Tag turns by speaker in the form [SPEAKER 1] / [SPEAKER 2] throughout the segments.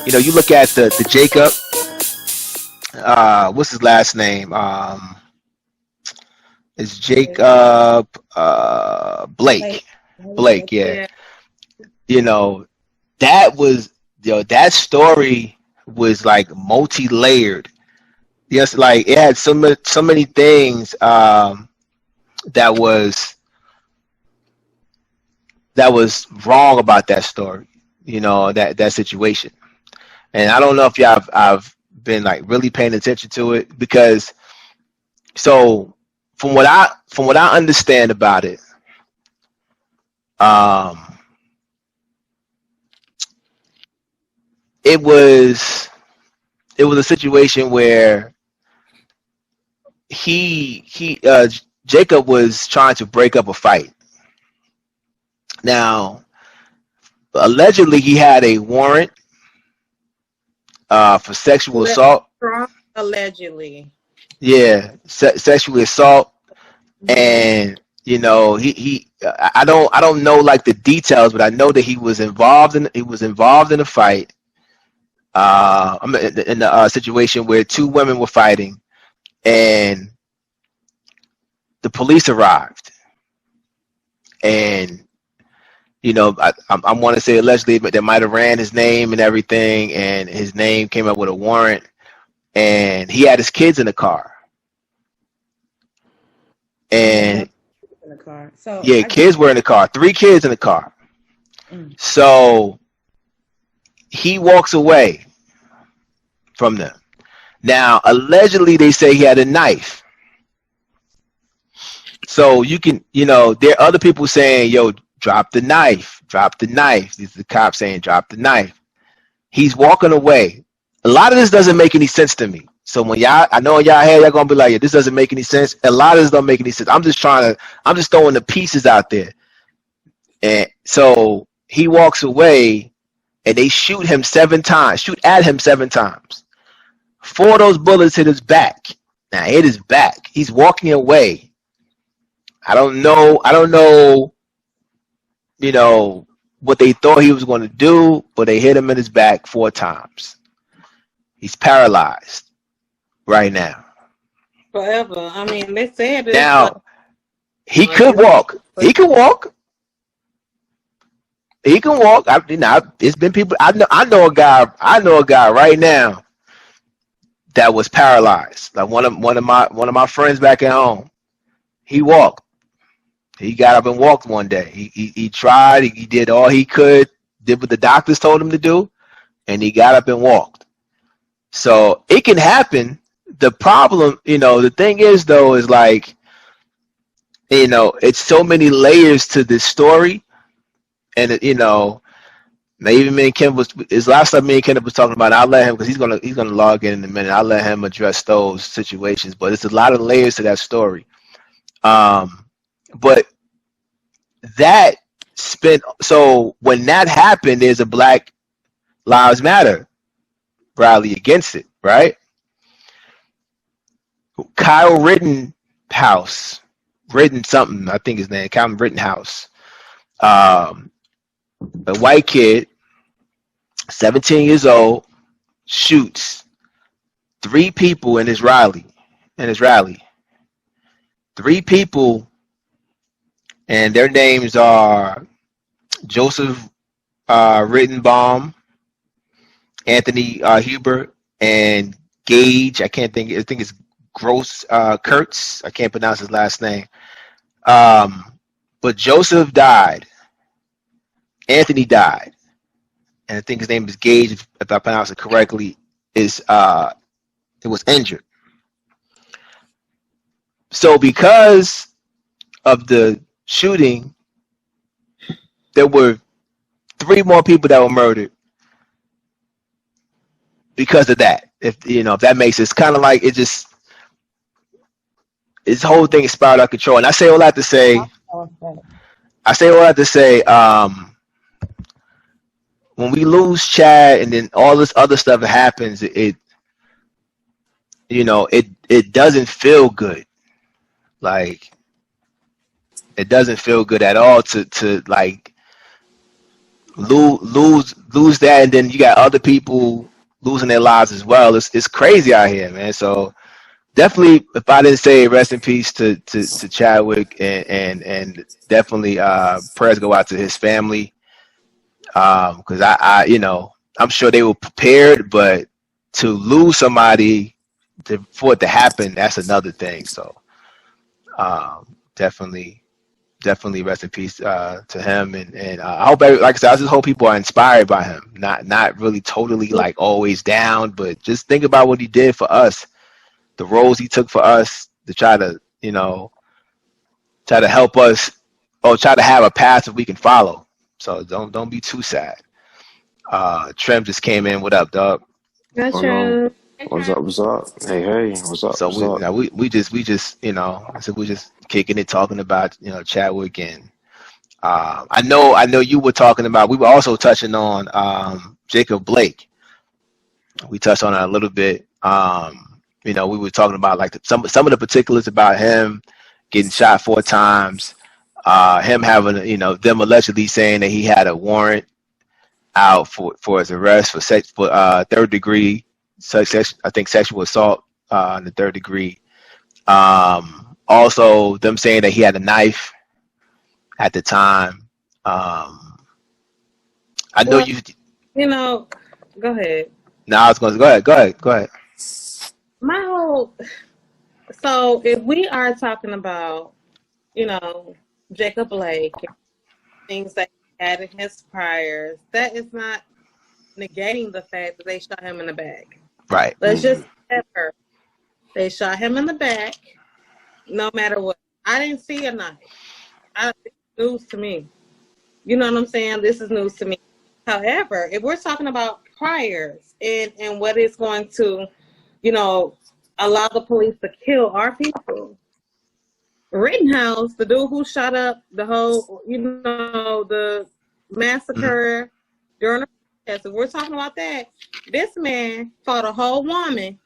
[SPEAKER 1] You look at the Jacob. What's his last name? It's Jacob
[SPEAKER 2] Like,
[SPEAKER 1] Blake. Blake, yeah.
[SPEAKER 3] Yeah.
[SPEAKER 1] You know, that was that story was like multi-layered. Yes, like it had so many things that was wrong about that story. That situation. And I don't know if y'all I've been like really paying attention to it because so from what I understand about it, um, it was a situation where he Jacob was trying to break up a fight. Now, allegedly, he had a warrant for sexual assault.
[SPEAKER 3] Strong allegedly.
[SPEAKER 1] Yeah, sexual assault,
[SPEAKER 3] Mhm.
[SPEAKER 1] and he I don't know like the details, but I know that he was involved in a fight. I'm in a situation where two women were fighting, and the police arrived, and I want to say allegedly, but they might have ran his name and everything, and his name came up with a warrant, and he had his kids in the car,
[SPEAKER 3] Yeah, that
[SPEAKER 1] and
[SPEAKER 3] was in the car. So
[SPEAKER 1] yeah,
[SPEAKER 3] I get.
[SPEAKER 1] kids were in the car, three kids in the car.
[SPEAKER 3] Mm.
[SPEAKER 1] So he walks away from them. Now, allegedly, they say he had a knife. So you can, there are other people saying, "Yo, drop the knife, drop the knife." These are the cops saying, "Drop the knife." He's walking away. A lot of this doesn't make any sense to me. So when I know in y'all head, y'all gonna be like, "Yeah, this doesn't make any sense." A lot of this don't make any sense. I'm just throwing the pieces out there. And so he walks away, and they shoot him 7 times, shoot at him 7 times. 4 of those bullets hit his back. Now hit his back. He's walking away. I don't know. What they thought he was going to do, but they hit him in his back 4 times. He's paralyzed right now.
[SPEAKER 3] Forever. I mean, they said it's like,
[SPEAKER 1] Now he could walk. He can walk. He can walk. It's been people. I know a guy. I know a guy right now that was paralyzed. Like one of my friends back at home. He walked. He got up and walked one day. He tried. He did all he could. Did what the doctors told him to do, and he got up and walked. So it can happen. The problem, the thing is though, is like, it's so many layers to this story, and maybe me and Ken was his last time. Me and Ken was talking about it. I'll let him because he's gonna log in a minute. I'll let him address those situations. But it's a lot of layers to that story. But that so when that happened, there's a Black Lives Matter rally against it, right? Kyle Rittenhouse, I think his name, Kyle Rittenhouse, a white kid, 17 years old, shoots 3 people in his rally. 3 people, and their names are Joseph Rittenbaum, Anthony Huber, and Gage. I think it's Gross Kurtz. I can't pronounce his last name. But Joseph died. Anthony died, and I think his name is Gage, if I pronounce it correctly. It was injured. So because of the shooting, there were 3 more people that were murdered because of that. If that makes it, it's kind of like this whole thing is spiraled out of control. And I say all that to say, when we lose Chad and then all this other stuff happens, it doesn't feel good. Like, it doesn't feel good at all to like lose that, and then you got other people losing their lives as well. It's crazy out here, man. So definitely, if I didn't say rest in peace to Chadwick, and definitely prayers go out to his family, because I I'm sure they were prepared, but to lose somebody for it to happen, that's another thing. So definitely rest in peace to him, and I hope, like I said, I just hope people are inspired by him, not really totally like always down, but just think about what he did for us, the roles he took for us to try to help us, or try to have a path that we can follow. So don't be too sad. Trem just came in. What up, dog?
[SPEAKER 2] Oh no. What's up? What's up? Hey, what's up?
[SPEAKER 1] So
[SPEAKER 2] What's up?
[SPEAKER 1] we just I said we just kicking it, talking about Chadwick, and I know you were talking about. We were also touching on Jacob Blake. We touched on it a little bit. We were talking about like some of the particulars about him getting shot 4 times, him having them allegedly saying that he had a warrant out for his arrest for third degree, I think sexual assault in the 3rd degree. Also, them saying that he had a knife at the time. I know
[SPEAKER 3] Well, go ahead.
[SPEAKER 1] No, I was going to go ahead.
[SPEAKER 3] So if we are talking about, Jacob Blake, things that he had in his priors, that is not negating the fact that they shot him in the back.
[SPEAKER 1] Right.
[SPEAKER 3] Let's just remember, they shot him in the back, no matter what. I didn't see a knife. It's news to me. You know what I'm saying? This is news to me. However, if we're talking about priors and what is going to, allow the police to kill our people, Rittenhouse, the dude who shot up the whole, the massacre during the protest, if we're talking about that, this man fought a whole woman,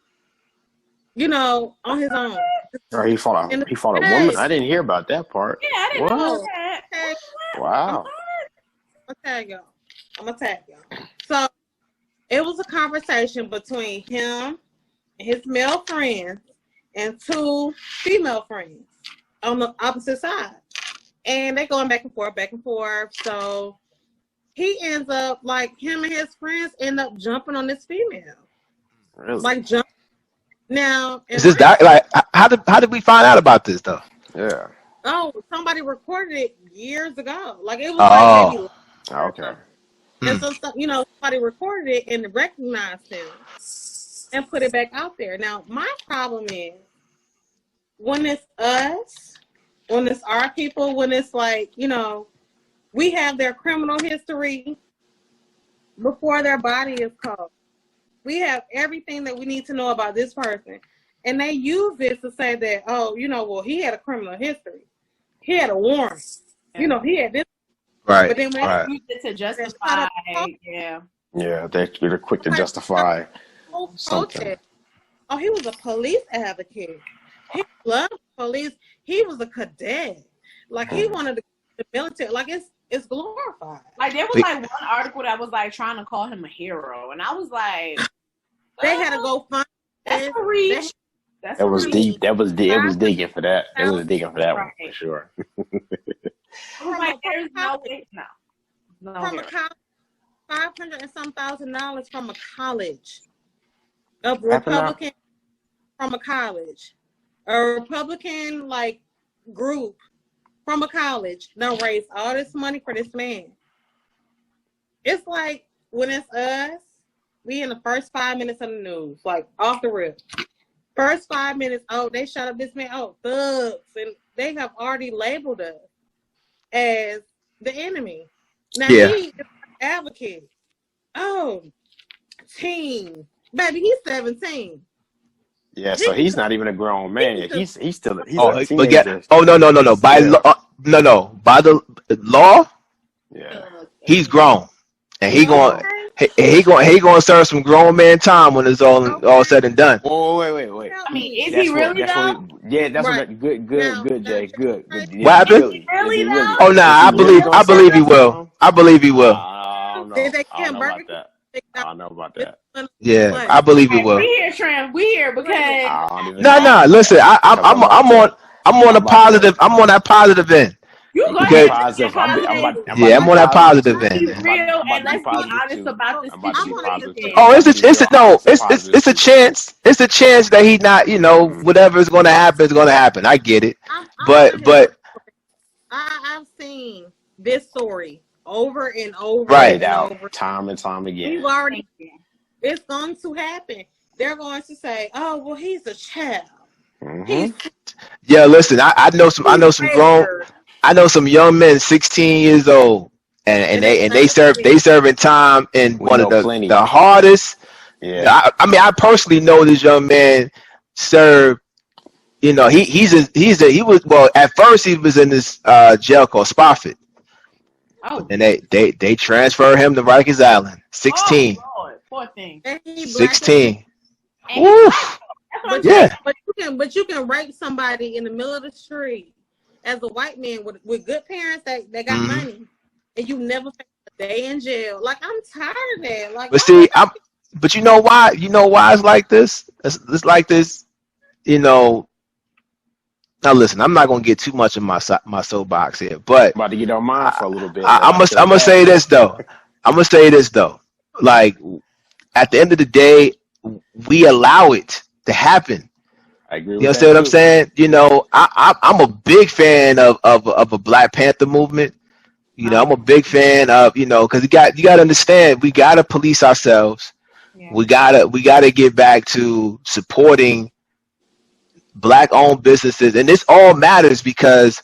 [SPEAKER 3] on his own.
[SPEAKER 2] Or he fought a woman. I didn't hear about that part.
[SPEAKER 3] Yeah, I didn't know that.
[SPEAKER 2] Wow.
[SPEAKER 3] I'm gonna tag y'all. So it was a conversation between him and his male friends and 2 female friends on the opposite side. And they going back and forth. So he ends up, like, him and his friends end up jumping on this female.
[SPEAKER 2] Really?
[SPEAKER 3] Like, jump. Now,
[SPEAKER 1] is this like how did we find out about this though?
[SPEAKER 2] Yeah.
[SPEAKER 3] Oh, somebody recorded it years ago. Like, it was like maybe.
[SPEAKER 2] Okay.
[SPEAKER 3] And so, somebody recorded it and recognized him and put it back out there. Now, my problem is when it's us, when it's our people, when it's like, we have their criminal history before their body is called. We have everything that we need to know about this person. And they use this to say that, well, he had a criminal history. He had a warrant. He had this.
[SPEAKER 1] Right.
[SPEAKER 3] But then when
[SPEAKER 4] they use it to justify,
[SPEAKER 2] Yeah, they're quick to justify something.
[SPEAKER 3] Oh, he was a police advocate. He loved police. He was a cadet. Like, he wanted to go to the military. Like, it's glorified.
[SPEAKER 4] Like, there was like one article that was like trying to call him a hero, and I was like,
[SPEAKER 3] they had to go find.
[SPEAKER 4] That's a reach.
[SPEAKER 2] That was deep. It was digging for that. It was digging for that one for sure.
[SPEAKER 4] Like, there's no way. No.
[SPEAKER 3] From a college, $500 and some $1,000 from a college, a Republican from a college, a Republican like group from a college. Now raise all this money for this man. It's like when it's us, we in the first 5 minutes of the news, like off the rip. First 5 minutes, they shot up this man. Oh, thugs, and they have already labeled us as the enemy. Now he is an advocate. Oh, teen. Baby, he's 17.
[SPEAKER 2] Yeah, so he's not even a grown man yet. He's still a teenager.
[SPEAKER 1] No. By law, by the law, he's grown, and he going to serve some grown man time when it's all said and done.
[SPEAKER 2] Oh, wait.
[SPEAKER 4] I mean, is he really though?
[SPEAKER 2] Yeah, that's what. Good, Jay. Good.
[SPEAKER 1] What happened?
[SPEAKER 4] Really though?
[SPEAKER 1] Oh, nah, I believe he will. I believe he will.
[SPEAKER 2] know.
[SPEAKER 3] Did they
[SPEAKER 2] I don't
[SPEAKER 3] get
[SPEAKER 2] know
[SPEAKER 3] Burger
[SPEAKER 2] about that.
[SPEAKER 3] King?
[SPEAKER 2] I don't know about that.
[SPEAKER 1] Yeah, I believe it will.
[SPEAKER 4] We here, Tram. We here because
[SPEAKER 2] I don't even
[SPEAKER 1] No,
[SPEAKER 2] know.
[SPEAKER 1] listen,
[SPEAKER 2] I'm
[SPEAKER 1] I'm on a
[SPEAKER 2] about to.
[SPEAKER 1] positive. I'm on that positive end.
[SPEAKER 4] you
[SPEAKER 2] You
[SPEAKER 4] go
[SPEAKER 2] can be
[SPEAKER 1] Because
[SPEAKER 4] ahead and be
[SPEAKER 2] positive.
[SPEAKER 4] positive.
[SPEAKER 2] I'm
[SPEAKER 1] yeah,
[SPEAKER 2] about to
[SPEAKER 1] I'm
[SPEAKER 2] be
[SPEAKER 1] on that
[SPEAKER 2] positive
[SPEAKER 1] positive
[SPEAKER 2] too.
[SPEAKER 4] Be
[SPEAKER 1] end.
[SPEAKER 4] real
[SPEAKER 2] I'm about
[SPEAKER 4] and
[SPEAKER 2] to be
[SPEAKER 4] let's be
[SPEAKER 2] positive
[SPEAKER 4] honest
[SPEAKER 2] too.
[SPEAKER 4] about the
[SPEAKER 2] I'm about to be
[SPEAKER 4] situation.
[SPEAKER 2] positive too.
[SPEAKER 1] Oh,
[SPEAKER 2] I'm
[SPEAKER 1] it's
[SPEAKER 2] about to be real honest and positive
[SPEAKER 1] it's a
[SPEAKER 2] too.
[SPEAKER 1] chance. It's a chance that he not, whatever is going to happen is going to happen. I get it,
[SPEAKER 3] I'm on
[SPEAKER 1] but
[SPEAKER 3] his side. I've seen this story over and over
[SPEAKER 2] Played
[SPEAKER 1] right,
[SPEAKER 3] and
[SPEAKER 2] out
[SPEAKER 3] over.
[SPEAKER 2] time and time again.
[SPEAKER 3] We've already. It's going to happen. They're going to say, "Oh, well, he's a child. He's
[SPEAKER 1] yeah. Listen, I know some grown,
[SPEAKER 3] raised."
[SPEAKER 1] I know some young men, 16 years old, and
[SPEAKER 3] And they
[SPEAKER 1] they
[SPEAKER 3] say
[SPEAKER 1] they serving time in
[SPEAKER 2] We
[SPEAKER 1] one of
[SPEAKER 2] know plenty.
[SPEAKER 1] the hardest.
[SPEAKER 2] Yeah.
[SPEAKER 1] I mean, I personally know this young man served. He was, well, at first he was in this jail called Spofford.
[SPEAKER 4] Oh,
[SPEAKER 1] And they transfer him to Rikers Island. 16.
[SPEAKER 4] Lord, poor thing.
[SPEAKER 3] and he black as hell.
[SPEAKER 1] 16.
[SPEAKER 4] And he
[SPEAKER 1] Woof.
[SPEAKER 4] That's what I'm
[SPEAKER 3] But
[SPEAKER 4] saying.
[SPEAKER 1] Yeah.
[SPEAKER 3] but you can rape somebody in the middle of the street as a white man with good parents that got
[SPEAKER 1] Mhm.
[SPEAKER 3] money, and you never face a day in jail. Like, I'm tired of that. Like,
[SPEAKER 1] But
[SPEAKER 3] why
[SPEAKER 1] see, but you know why? You know why it's like this? It's like this, you know. Now listen, I'm not gonna get too much of my soapbox here, but
[SPEAKER 2] About to get on mine for a little bit, but
[SPEAKER 1] I'm
[SPEAKER 2] I feel
[SPEAKER 1] gonna say
[SPEAKER 2] bad.
[SPEAKER 1] this though. I'm gonna say this though. Like, at the end of the day, we allow it to happen.
[SPEAKER 2] I agree
[SPEAKER 1] You
[SPEAKER 2] with
[SPEAKER 1] understand
[SPEAKER 2] that
[SPEAKER 1] what I'm
[SPEAKER 2] too.
[SPEAKER 1] saying? I'm a big fan of a Black Panther movement. I'm a big fan of, because you got to understand, we got to police ourselves.
[SPEAKER 4] Yeah.
[SPEAKER 1] We gotta get back to supporting Black owned businesses, and this all matters because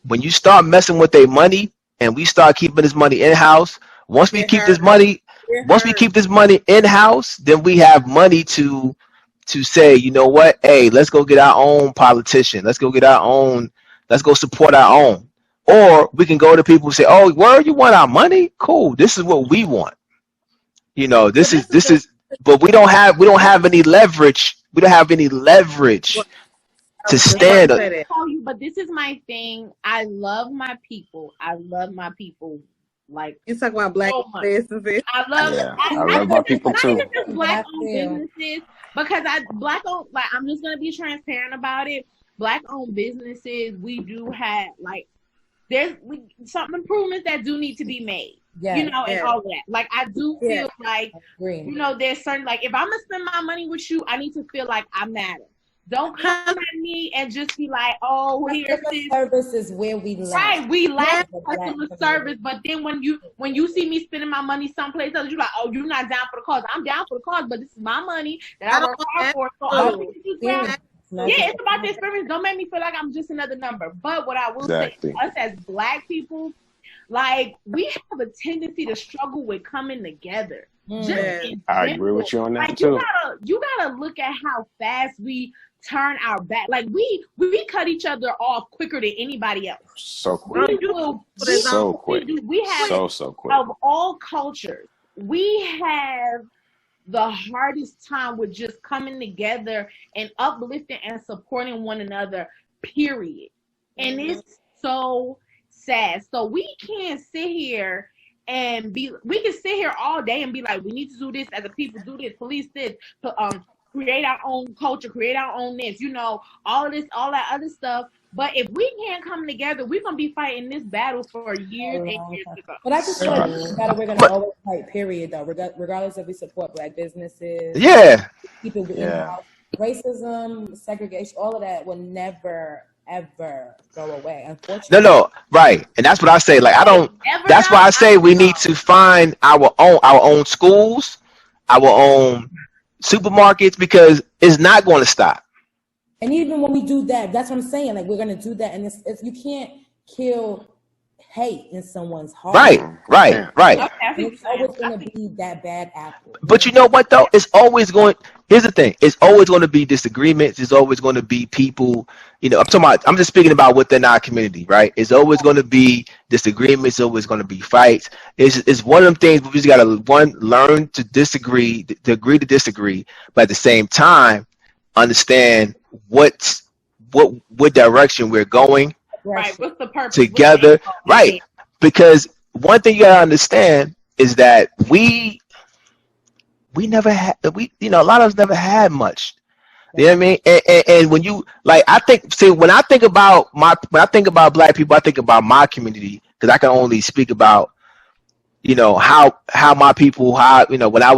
[SPEAKER 1] when you start messing with their money and we start keeping this money in house, once we
[SPEAKER 3] it
[SPEAKER 1] keep this
[SPEAKER 3] hurt?
[SPEAKER 1] money,
[SPEAKER 3] It
[SPEAKER 1] once we
[SPEAKER 3] hurt.
[SPEAKER 1] keep this money in house, then we have money to say, you know what, hey, let's go get our own politician, let's go support our own. Or we can go to people and say, oh, where you want our money? Cool, this is what we want.
[SPEAKER 3] But
[SPEAKER 1] This is, but we don't have any leverage. We don't have any leverage
[SPEAKER 3] I
[SPEAKER 1] to
[SPEAKER 3] was just about
[SPEAKER 1] stand
[SPEAKER 3] to
[SPEAKER 1] up.
[SPEAKER 3] say that.
[SPEAKER 4] Tell you, but this is my thing. I love my people. I love my people. Like,
[SPEAKER 3] You talk about Black
[SPEAKER 4] so much.
[SPEAKER 3] businesses.
[SPEAKER 4] I love.
[SPEAKER 2] Yeah,
[SPEAKER 4] I
[SPEAKER 2] I love my people
[SPEAKER 4] not
[SPEAKER 2] too.
[SPEAKER 4] even just Black owned
[SPEAKER 5] Yeah.
[SPEAKER 4] businesses, because Black owned. Like, I'm just gonna be transparent about it. Black owned businesses, we do have like there's some improvements that do need to be made.
[SPEAKER 5] Yeah.
[SPEAKER 4] And
[SPEAKER 3] Yeah.
[SPEAKER 4] all that. Like, I do
[SPEAKER 3] Yeah.
[SPEAKER 4] feel like
[SPEAKER 5] Agree.
[SPEAKER 4] there's certain, like, if I'm gonna spend my money with you, I need to feel like I matter. Don't come at me and just be like, oh, here's
[SPEAKER 5] Customer
[SPEAKER 4] this.
[SPEAKER 5] service is where we lack.
[SPEAKER 4] Right, we lack
[SPEAKER 5] Yeah.
[SPEAKER 4] customer service, but then when you see me spending my money someplace else, you're like, oh, you're not down for the cause. I'm down for the cause, but this is my money that I work hard for. So
[SPEAKER 3] That's
[SPEAKER 4] other people just grab. Yeah, it's about the experience. Don't make me feel like I'm just another number. But what I will
[SPEAKER 2] Exactly.
[SPEAKER 4] say, us as Black people, like, we have a tendency to struggle with coming together. Just in
[SPEAKER 2] I agree
[SPEAKER 4] general.
[SPEAKER 2] with you on that
[SPEAKER 4] Like,
[SPEAKER 2] too.
[SPEAKER 4] you gotta look at how fast we turn our back. Like, we cut each other off quicker than anybody else.
[SPEAKER 2] So quick. So quick.
[SPEAKER 4] We have
[SPEAKER 2] So quick.
[SPEAKER 4] of all cultures, we have the hardest time with just coming together and uplifting and supporting one another, period. And it's so sad. So we can't sit here and we can sit here all day and be like, we need to do this as a people, do this, police this, create our own culture, create our own this, all of this, all that other stuff. But if we can't come together, we're gonna be fighting this battle for years and years to go.
[SPEAKER 5] But I just feel like this battle we're gonna always fight. Period. Though, regardless if we support Black businesses,
[SPEAKER 1] Yeah.
[SPEAKER 5] people in house, racism, segregation, all of that will never ever go away. Unfortunately.
[SPEAKER 1] No, right. And that's what I say. Like, that's why I say we need to find our own schools, our own supermarkets, because it's not going to stop.
[SPEAKER 5] And even when we do that, that's what I'm saying. Like, we're gonna do that, and if you can't kill hate in someone's heart,
[SPEAKER 1] Right.
[SPEAKER 5] it's always gonna be that bad apple.
[SPEAKER 1] But you know what though? Here's the thing. It's always going to be disagreements. It's always going to be people. I'm just speaking about within our community, right? It's always going to be disagreements. It's always going to be fights. It's one of them things we just got to learn to disagree, to agree to disagree, but at the same time, understand what direction we're going.
[SPEAKER 4] Right. What's the purpose?
[SPEAKER 1] Together. Right. Because one thing you got to understand is that we never had a lot of us never had much. You know what I mean? And when you like, when I think about Black people, I think about my community because I can only speak about how my people, when I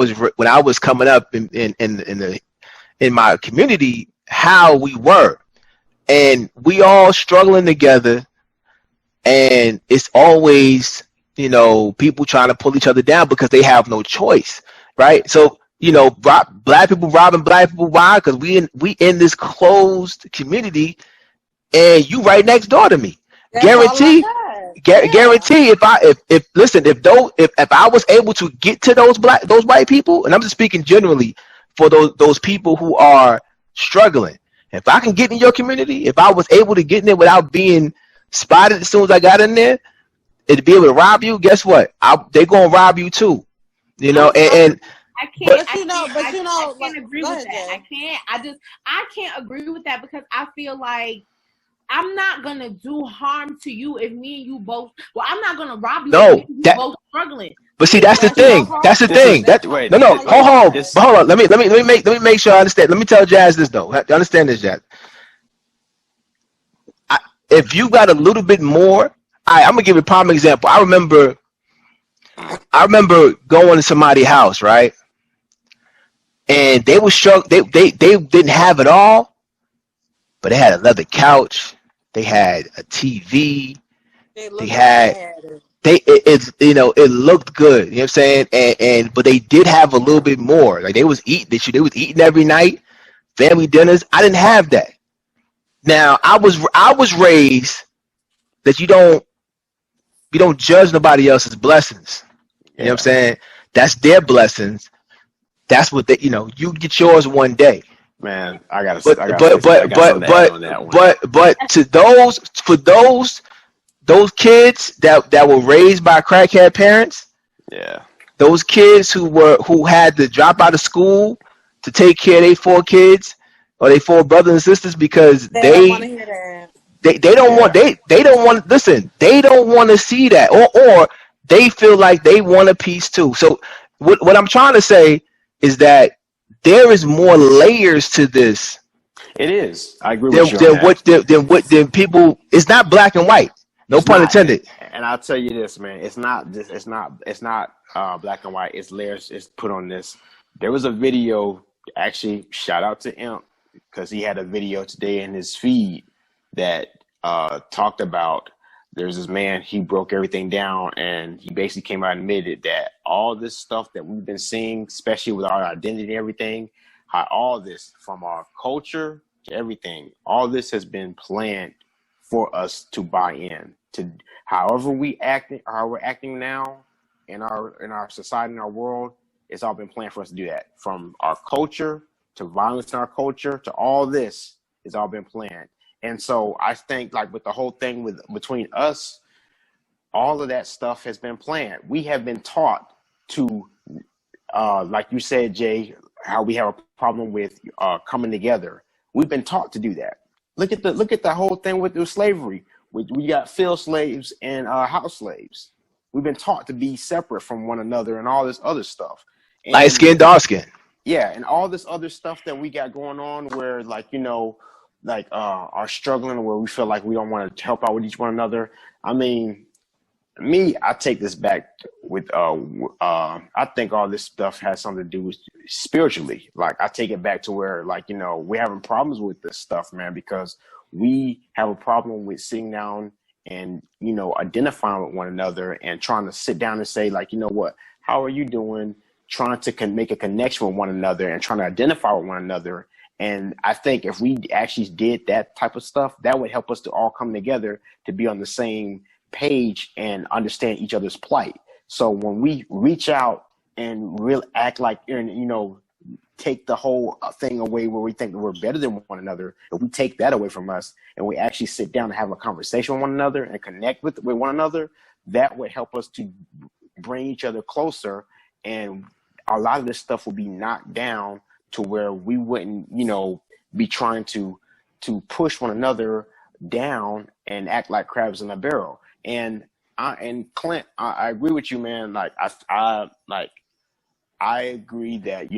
[SPEAKER 1] was coming up in my community, how we were, and we all struggling together, and it's always people trying to pull each other down because they have no choice, right? So Black people robbing Black people. Why? Because we in this closed community, and you right next door to me.
[SPEAKER 3] That's
[SPEAKER 1] Guarantee, guarantee. If I was able to get to those white people, and I'm just speaking generally for those people who are struggling. If I can get in your community, if I was able to get in there without being spotted as soon as I got in there, and to be able to rob you, guess what? They're gonna rob you too.
[SPEAKER 4] I can't. I can't agree with that.
[SPEAKER 3] Jay.
[SPEAKER 4] I can't agree with that because I feel like I'm not gonna do harm to you if me and you both. Well, I'm not gonna rob you if you both struggling.
[SPEAKER 1] But see, that's the thing. That's the thing. Hold on. Let me make sure I understand. Let me tell Jazz this though. Understand this, Jazz. If you got a little bit more, I'm gonna give you a prime example. I remember going to somebody's house, right? And they were struggling. They didn't have it all, but they had a leather couch. They had a TV. It looked good. You know what I'm saying? But they did have a little bit more. Like they was eating every night, family dinners. I didn't have that. Now I was raised that you don't judge nobody else's blessings. You know what I'm saying? That's their blessings. That's what you get yours one day.
[SPEAKER 2] Man, I gotta.
[SPEAKER 1] But for those kids that were raised by crackhead parents, those kids who had to drop out of school to take care of their 4 kids or their 4 brothers and sisters because they don't want to hear that. They don't want to see that, or they feel like they want a piece too. So what I'm trying to say is that there is more layers to this.
[SPEAKER 2] It is. I agree with you.
[SPEAKER 1] Than people. It's not black and white. No pun intended.
[SPEAKER 2] And I'll tell you this, man. It's not black and white. It's layers. It's put on this. There was a video. Actually, shout out to Imp because he had a video today in his feed that talked about. There's this man, he broke everything down, and he basically came out and admitted that all this stuff that we've been seeing, especially with our identity and everything, how all this, from our culture to everything, all this has been planned for us to buy in. To however how we're acting now in our society, in our world, it's all been planned for us to do that. From our culture to violence in our culture to all this, it's all been planned. And so I think like with the whole thing between us, all of that stuff has been planned. We have been taught to, like you said, Jay, how we have a problem with coming together. We've been taught to do that. Look at the whole thing with the slavery. We got field slaves and house slaves. We've been taught to be separate from one another and all this other stuff.
[SPEAKER 1] Light skin, dark skin.
[SPEAKER 2] Yeah, and all this other stuff that we got going on where are struggling, where we feel like we don't want to help out with each one another. I mean, I take this back with I think all this stuff has something to do with spiritually. Like I take it back to where we're having problems with this stuff, man, because we have a problem with sitting down and identifying with one another and trying to sit down and say what, how are you doing? Trying to make a connection with one another and trying to identify with one another. And I think if we actually did that type of stuff, that would help us to all come together to be on the same page and understand each other's plight. So when we reach out and really act like, take the whole thing away where we think that we're better than one another, if we take that away from us and we actually sit down and have a conversation with one another and connect with one another, that would help us to bring each other closer. And a lot of this stuff will be knocked down to where we wouldn't, be trying to push one another down and act like crabs in a barrel. And and Clint, I agree with you, man. Like I agree that,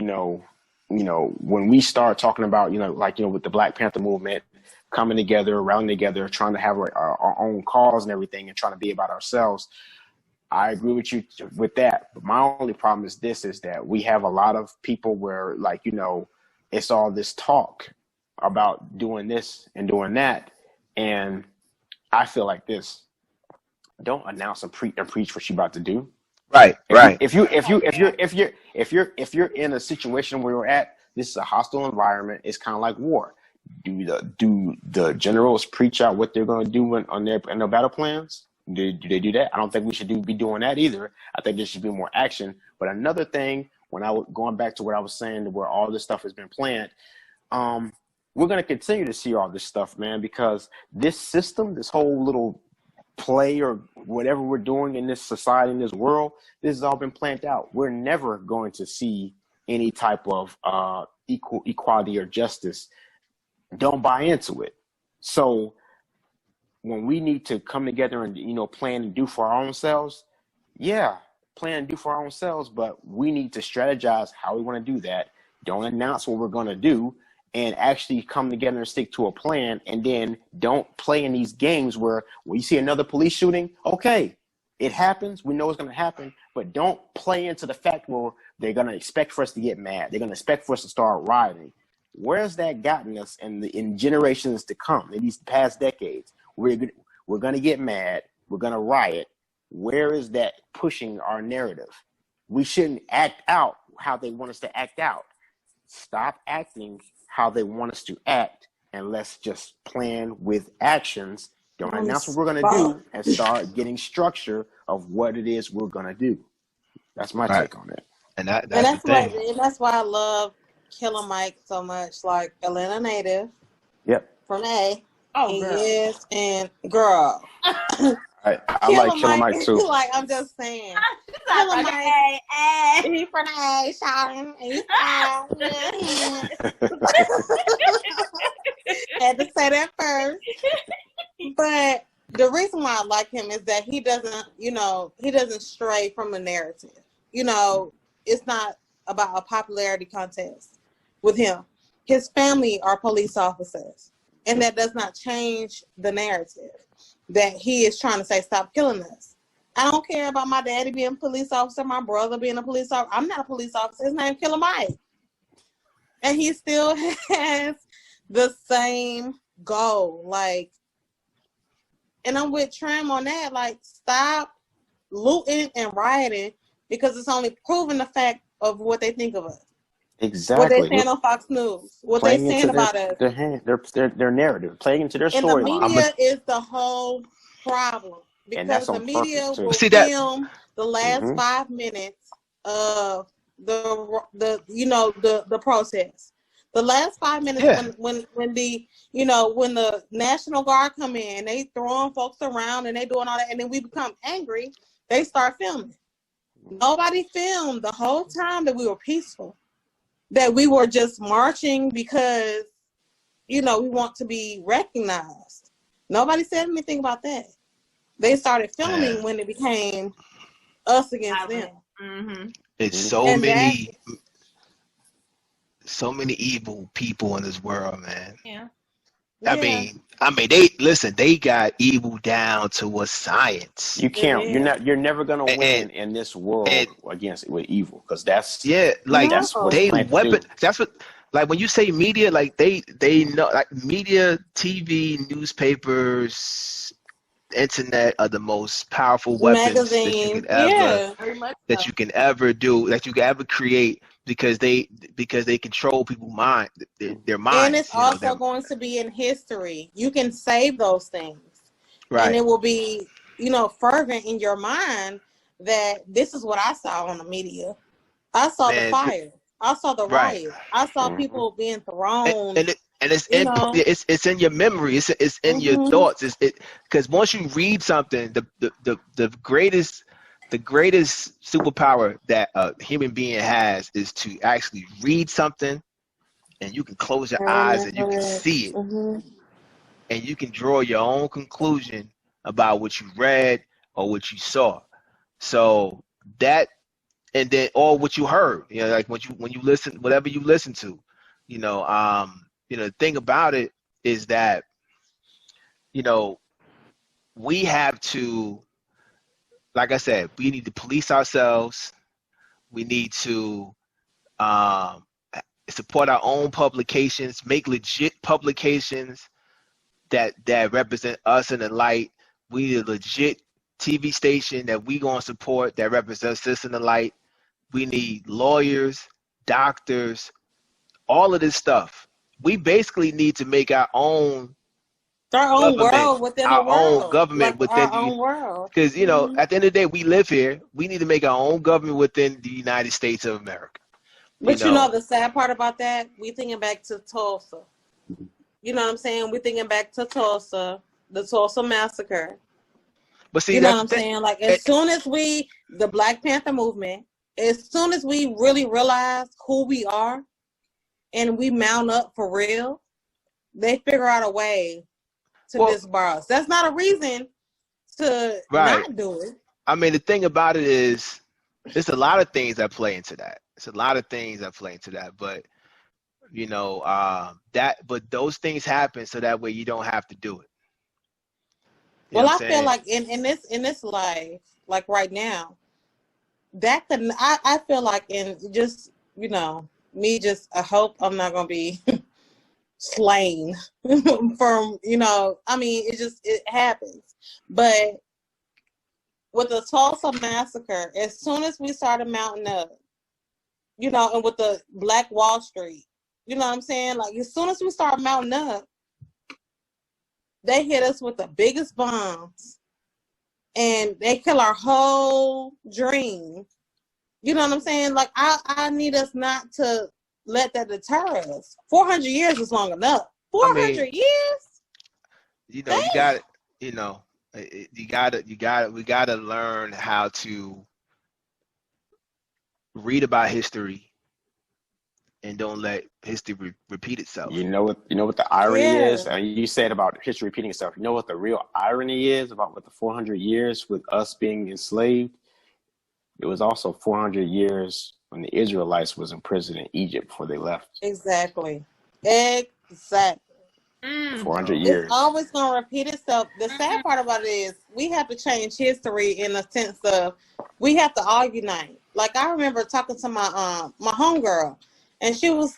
[SPEAKER 2] when we start talking about, with the Black Panther movement coming together, rallying together, trying to have our own cause and everything and trying to be about ourselves, I agree with you with that. But my only problem is that we have a lot of people where, it's all this talk about doing this and doing that. And I feel like this. Don't announce and preach what you're about to do.
[SPEAKER 1] Right.
[SPEAKER 2] If you're in a situation where you're at, this is a hostile environment. It's kind of like war. Do the generals preach out what they're going to do in their battle plans? Do they do that? I don't think we should be doing that either. I think there should be more action. But another thing, going back to what I was saying, where all this stuff has been planned, we're going to continue to see all this stuff, man, because this system, this whole little play or whatever we're doing in this society, in this world, this has all been planned out. We're never going to see any type of equality or justice. Don't buy into it. So when we need to come together and, plan and do for our own selves, plan and do for our own selves, but we need to strategize how we want to do that. Don't announce what we're going to do, and actually come together and stick to a plan. And then don't play in these games where when you see another police shooting, okay, it happens. We know it's going to happen, but don't play into the fact where they're going to expect for us to get mad. They're going to expect for us to start rioting. Where's that gotten us in generations to come, in these past decades? We're going to get mad. We're going to riot. Where is that pushing our narrative? We shouldn't act out how they want us to act out. Stop acting how they want us to act, and let's just plan with actions. Don't announce what we're going to do, and start getting structure of what it is we're going to do. That's my take on it.
[SPEAKER 1] And that's
[SPEAKER 3] why I love Killer Mike so much. Like Atlanta native.
[SPEAKER 2] Yep.
[SPEAKER 3] From A.
[SPEAKER 4] Oh,
[SPEAKER 3] he
[SPEAKER 4] girl.
[SPEAKER 3] is, and girl.
[SPEAKER 2] I like Killer Mike too.
[SPEAKER 3] Like, I'm just saying.
[SPEAKER 4] Killer Mike.
[SPEAKER 3] He from A, shouting. Had to say that first. But the reason why I like him is that he doesn't stray from the narrative. It's not about a popularity contest with him. His family are police officers, and that does not change the narrative that he is trying to say, stop killing us. I don't care about my daddy being a police officer, my brother being a police officer. I'm not a police officer. His name's Killer Mike. And he still has the same goal. And I'm with Tram on that. Stop looting and rioting, because it's only proving the fact of what they think of us.
[SPEAKER 2] Exactly.
[SPEAKER 3] What they saying on Fox News. What they saying about us.
[SPEAKER 2] Their narrative. Playing into their storyline.
[SPEAKER 3] And the media is the whole problem. Because the media will film the last 5 minutes of the protest. The last 5 minutes when the National Guard come in, they throwing folks around and they doing all that, and then we become angry, they start filming. Nobody filmed the whole time that we were peaceful, that we were just marching because, we want to be recognized. Nobody said anything about that. They started filming when it became us against them.
[SPEAKER 4] Mm-hmm.
[SPEAKER 1] It's so many evil people in this world, man.
[SPEAKER 4] Yeah.
[SPEAKER 1] I mean, they got evil down to a science.
[SPEAKER 2] You can't. You're never gonna win in this world with evil, because that's
[SPEAKER 1] that's what they weapon. That's what, like, when you say media, like they know, like, media, TV, newspapers, internet are the most powerful weapons that you can ever do, that you can ever create, because they control people's mind, their minds.
[SPEAKER 3] And it's also going to be in history. You can save those things,
[SPEAKER 1] right?
[SPEAKER 3] And it will be, fervent in your mind that this is what I saw on the media. I saw the fire. I saw the riot. I saw people being thrown.
[SPEAKER 1] And it's in your memory. It's in your thoughts. Because once you read something, the greatest superpower that a human being has is to actually read something, and you can close your eyes and you can see it, and you can draw your own conclusion about what you read, or what you saw. So that, and then, or what you heard, like when you listen, whatever you listen to, the thing about it is that, we have to, like I said, we need to police ourselves. We need to support our own publications, make legit publications that represent us in the light. We need a legit TV station that we gonna support that represents us in the light. We need lawyers, doctors, all of this stuff. We basically need to make our own
[SPEAKER 3] world within
[SPEAKER 1] our
[SPEAKER 3] the world.
[SPEAKER 1] own government,
[SPEAKER 3] like
[SPEAKER 1] within
[SPEAKER 3] our own world.
[SPEAKER 1] Because, at the end of the day, we live here. We need to make our own government within the United States of America.
[SPEAKER 3] But the sad part about that, we thinking back to Tulsa. You know what I'm saying? We're thinking back to Tulsa, the Tulsa massacre.
[SPEAKER 1] But see,
[SPEAKER 3] you know what I'm saying? Like, as soon as the Black Panther movement, as soon as we really realize who we are and we mount up for real, they figure out a way to disbar us. That's not a reason to not do it.
[SPEAKER 1] I mean, the thing about it is, there's a lot of things that play into that. But but those things happen so that way you don't have to do it.
[SPEAKER 3] I feel like in this life, like right now, that could, I feel like in just, I hope I'm not gonna be slain from, it happens. But with the Tulsa massacre, as soon as we started mounting up, and with the Black Wall Street, you know what I'm saying? Like, as soon as we start mounting up, they hit us with the biggest bombs and they kill our whole dream. You know what I'm saying? Like, I need us not to let that deter us. 400 years is long enough. 400 years?
[SPEAKER 1] We gotta learn how to read about history and don't let history repeat itself.
[SPEAKER 2] You know what the irony is? You said about history repeating itself. You know what the real irony is about what the 400 years with us being enslaved? It was also 400 years when the Israelites was imprisoned in Egypt before they left.
[SPEAKER 3] Exactly.
[SPEAKER 2] 400 years.
[SPEAKER 3] It's always going to repeat itself. The sad part about it is we have to change history in the sense of we have to all unite. Like, I remember talking to my homegirl, and she was,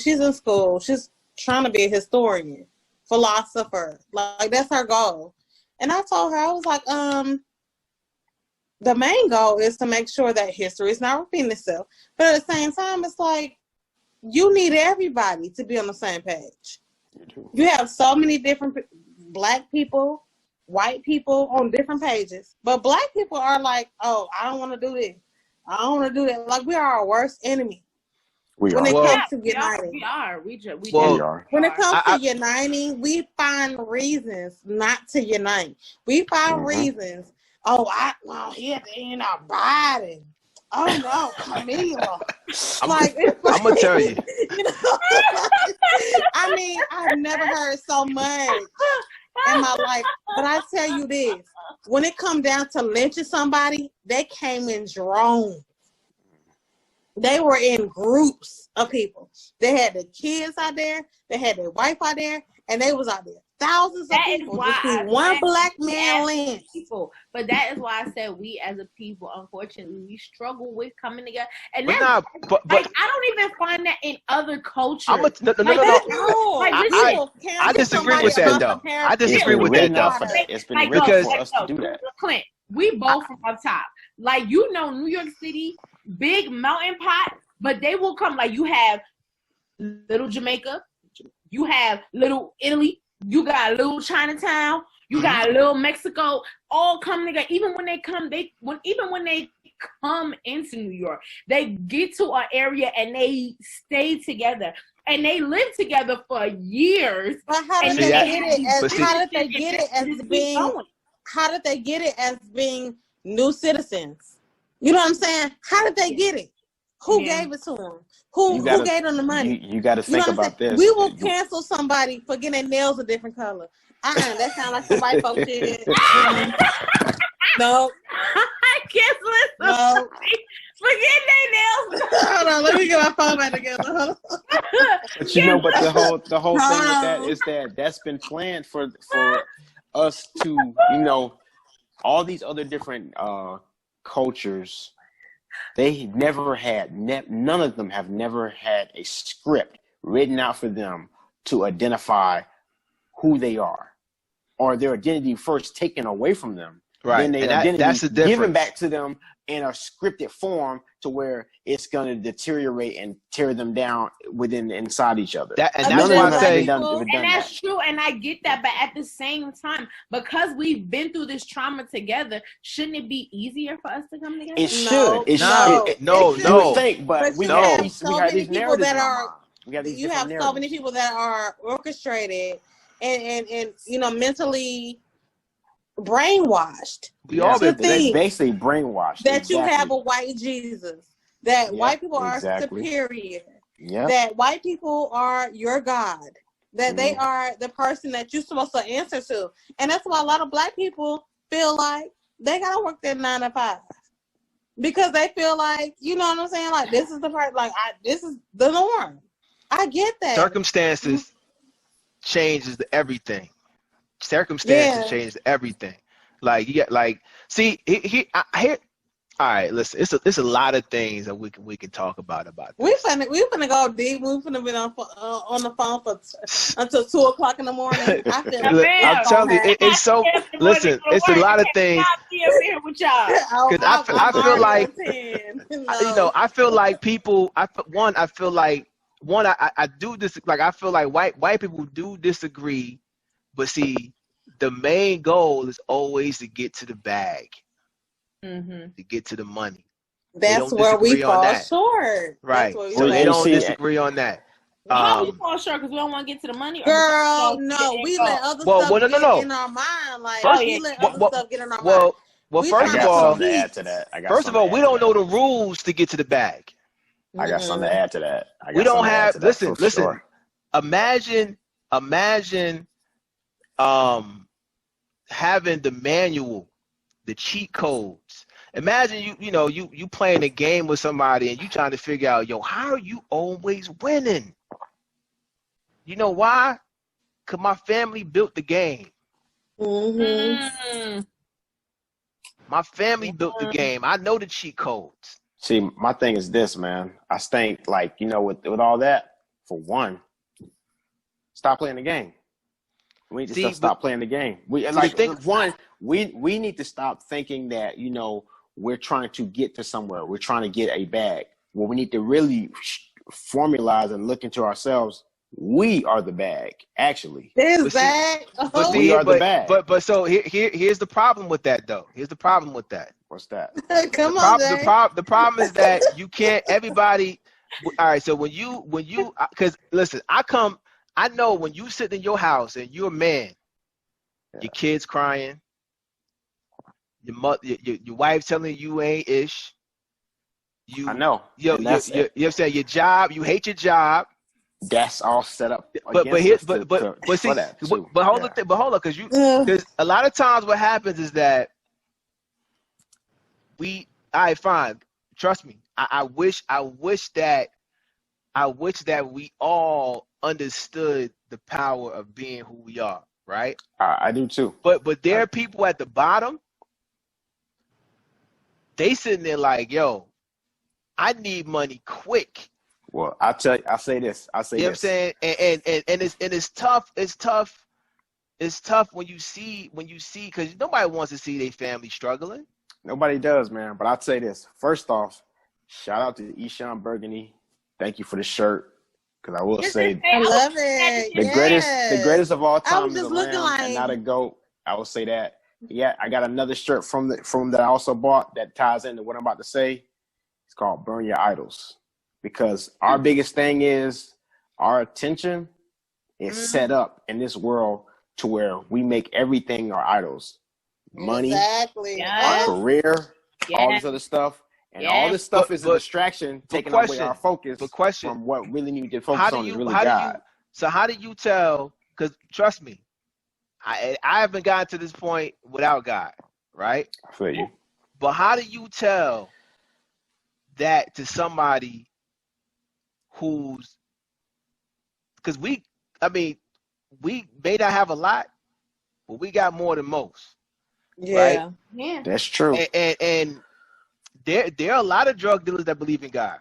[SPEAKER 3] she's in school. She's trying to be a historian, philosopher. Like, that's her goal. And I told her, I was like, the main goal is to make sure that history is not repeating itself. But at the same time, it's like, you need everybody to be on the same page. You have so many different Black people, white people on different pages. But Black people are like, oh, I don't want to do this. I don't want to do that. Like, we are our worst enemy.
[SPEAKER 2] When
[SPEAKER 3] it comes to uniting.
[SPEAKER 4] We are. We
[SPEAKER 2] are.
[SPEAKER 3] When it comes to uniting, we find reasons not to unite. We find reasons. Oh, he had to end up Biden. Oh no, Camila.
[SPEAKER 1] I'm gonna tell you.
[SPEAKER 3] I mean, I've never heard so much in my life. But I tell you this: when it come down to lynching somebody, they came in drones. They were in groups of people. They had the kids out there, they had their wife out there, and they was out there. Thousands of people just see one Black man lynched.
[SPEAKER 4] But that is why I said we as a people, unfortunately, we struggle with coming together. And
[SPEAKER 1] but
[SPEAKER 4] that's,
[SPEAKER 1] but
[SPEAKER 4] I don't even find that in other cultures.
[SPEAKER 1] No. I disagree with that, though. I disagree with that, though.
[SPEAKER 2] It's been real for us to do that.
[SPEAKER 4] Clint, we both from up top. Like, New York City, big melting pot, but they will come. Like, you have little Jamaica, you have little Italy, you got little Chinatown, you got little Mexico, all come together. Even when they come into New York, they get to an area and they stay together. And they live together for years.
[SPEAKER 3] But how did they get it as being new citizens? You know what I'm saying? How did they get it? Who gave it to them? Who gave them the money?
[SPEAKER 2] You got to think about this.
[SPEAKER 3] We will cancel somebody for getting their nails a different color. That sounds like some white folks shit. No.
[SPEAKER 4] I can't listen.
[SPEAKER 3] No.
[SPEAKER 4] Forget they nails.
[SPEAKER 3] Hold on, let me get my phone back together. Hold on.
[SPEAKER 2] But you know, but the whole thing with that
[SPEAKER 3] No.
[SPEAKER 2] is that that's been planned for us to, you know, all these other different cultures. They never had, none of them have never had a script written out for them to identify who they are, or their identity first taken away from them.
[SPEAKER 1] Right.
[SPEAKER 2] Then their
[SPEAKER 1] And
[SPEAKER 2] identity
[SPEAKER 1] that's the difference.
[SPEAKER 2] given back to them in a scripted form to where it's going to deteriorate and tear them down inside each other.
[SPEAKER 1] And
[SPEAKER 2] None
[SPEAKER 1] that's
[SPEAKER 2] of
[SPEAKER 1] why
[SPEAKER 2] them
[SPEAKER 1] I
[SPEAKER 2] have
[SPEAKER 1] say,
[SPEAKER 2] done
[SPEAKER 4] And that's
[SPEAKER 2] that.
[SPEAKER 4] true, and I get that, but at the same time, because we've been through this trauma together, shouldn't it be easier for us to come together?
[SPEAKER 2] It should. It
[SPEAKER 1] No,
[SPEAKER 2] should.
[SPEAKER 1] no,
[SPEAKER 2] You
[SPEAKER 1] no.
[SPEAKER 2] would think, but we
[SPEAKER 3] you
[SPEAKER 2] have
[SPEAKER 3] have
[SPEAKER 2] these,
[SPEAKER 3] so
[SPEAKER 2] we have
[SPEAKER 3] many
[SPEAKER 2] these
[SPEAKER 3] people
[SPEAKER 2] narratives
[SPEAKER 3] that
[SPEAKER 2] in our
[SPEAKER 3] are.
[SPEAKER 2] mind. We have these
[SPEAKER 3] You have
[SPEAKER 2] different
[SPEAKER 3] so many
[SPEAKER 2] narratives.
[SPEAKER 3] people that are orchestrated and you know mentally brainwashed.
[SPEAKER 1] We all
[SPEAKER 3] to
[SPEAKER 1] been
[SPEAKER 2] They
[SPEAKER 3] think
[SPEAKER 2] basically brainwashed.
[SPEAKER 3] that you
[SPEAKER 2] Exactly.
[SPEAKER 3] have a white Jesus, that white people are
[SPEAKER 2] exactly.
[SPEAKER 3] superior,
[SPEAKER 2] Yeah.
[SPEAKER 3] that white people are your God, that they are the person that you're supposed to answer to. And that's why a lot of black people feel like they gotta work their 9 to 5. Because they feel like, you know what I'm saying? Like this is the part, like this is the norm. I get that.
[SPEAKER 1] Circumstances changes everything. Circumstances change everything. Like you get like, see, here. All right, listen. It's a lot of things that we can talk about this.
[SPEAKER 3] We finna go deep. We finna be on the phone for until 2:00 in the morning. I feel
[SPEAKER 1] I'm telling you, it's so. Listen, it's a lot of things.
[SPEAKER 4] With y'all.
[SPEAKER 1] Because I feel like, you know, I feel like people. I feel like I do this. Like I feel like white people do disagree, but see, the main goal is always to get to the bag. To get to the money.
[SPEAKER 3] That's where we fall short.
[SPEAKER 1] Right. So they don't disagree on that.
[SPEAKER 4] How we fall short because we don't want to get to the money?
[SPEAKER 3] Girl, no. We let other stuff get in our mind. Like, we let other stuff get in our mind.
[SPEAKER 1] Well, first of all,
[SPEAKER 2] to add to that.
[SPEAKER 1] First of all, we don't know the rules to get to the bag.
[SPEAKER 2] I got something to add to that.
[SPEAKER 1] We don't have, listen. Imagine having the manual, the cheat codes. Imagine you playing a game with somebody and you trying to figure out, how are you always winning? You know why? Because my family built the game. My family built the game. I know the cheat codes.
[SPEAKER 2] See, my thing is this, man. I think, like, with all that, for one, stop playing the game. We need to stop playing the game. We need to stop thinking that, we're trying to get to somewhere. We're trying to get a bag. Well, we need to really formalize and look into ourselves. We are the bag, actually.
[SPEAKER 3] There's bag.
[SPEAKER 1] But
[SPEAKER 2] we are the bag.
[SPEAKER 1] But so here's the problem with that, though. Here's the problem with that.
[SPEAKER 2] What's that?
[SPEAKER 3] Come on, Jay.
[SPEAKER 1] The problem is that you can't. Everybody. All right. So when you, because listen, I know when you sit in your house and you're a man, your kids crying, your mother, your wife telling you ain't ish.
[SPEAKER 2] I know.
[SPEAKER 1] You know what I'm saying? Your job, you hate your job.
[SPEAKER 2] That's all set up.
[SPEAKER 1] But hold on, because a lot of times what happens is that fine. Trust me. I wish that we all understood the power of being who we are, right?
[SPEAKER 2] I do too.
[SPEAKER 1] But there are people at the bottom. They sitting there like, I need money quick.
[SPEAKER 2] Well, I say this.
[SPEAKER 1] You know what I'm saying? And it's tough. It's tough when you see because nobody wants to see their family struggling.
[SPEAKER 2] Nobody does, man. But I'll say this. First off, shout out to Eshawn Burgundy. Thank you for the shirt. Because I will say,
[SPEAKER 3] I love it.
[SPEAKER 2] The greatest of all time
[SPEAKER 3] I was
[SPEAKER 2] is
[SPEAKER 3] just
[SPEAKER 2] a
[SPEAKER 3] looking
[SPEAKER 2] lamb
[SPEAKER 3] like,
[SPEAKER 2] and not a goat. I will say that. Yeah, I got another shirt from that I also bought that ties into what I'm about to say. It's called Burn Your Idols. Because our biggest thing is our attention is set up in this world to where we make everything our idols. Money, our career, all this other stuff. And all this stuff is a distraction, taking away our focus from what really need to focus on is really God.
[SPEAKER 1] So how do you tell? Because trust me, I haven't gotten to this point without God, right?
[SPEAKER 2] I feel you.
[SPEAKER 1] But how do you tell that to somebody who's, because we may not have a lot, but we got more than most,
[SPEAKER 3] Yeah.
[SPEAKER 1] right?
[SPEAKER 4] Yeah.
[SPEAKER 2] That's true.
[SPEAKER 1] And there are a lot of drug dealers that believe in God.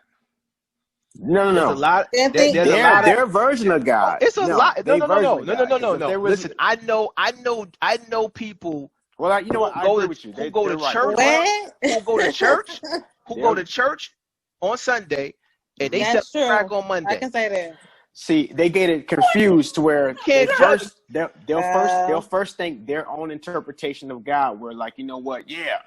[SPEAKER 2] No.
[SPEAKER 1] There's a lot.
[SPEAKER 3] And think-
[SPEAKER 1] There's a lot of.
[SPEAKER 2] Their version of God.
[SPEAKER 1] It's a lot.
[SPEAKER 2] they
[SPEAKER 1] No.
[SPEAKER 2] version of God. 'Cause if there was-
[SPEAKER 1] Listen, I know people
[SPEAKER 2] Well, you know what? I
[SPEAKER 1] who
[SPEAKER 2] agree
[SPEAKER 1] go
[SPEAKER 2] with you.
[SPEAKER 1] who go to
[SPEAKER 2] they're right.
[SPEAKER 1] church.
[SPEAKER 3] What?
[SPEAKER 1] Who go to church? Who
[SPEAKER 2] Yeah.
[SPEAKER 1] go to church on Sunday and they sell
[SPEAKER 3] That's true.
[SPEAKER 1] crack on
[SPEAKER 3] I
[SPEAKER 1] Monday.
[SPEAKER 3] can say that.
[SPEAKER 2] See, they get it confused to where
[SPEAKER 1] Can't
[SPEAKER 2] they'll first think their own interpretation of God. Where like, you know what? Yeah,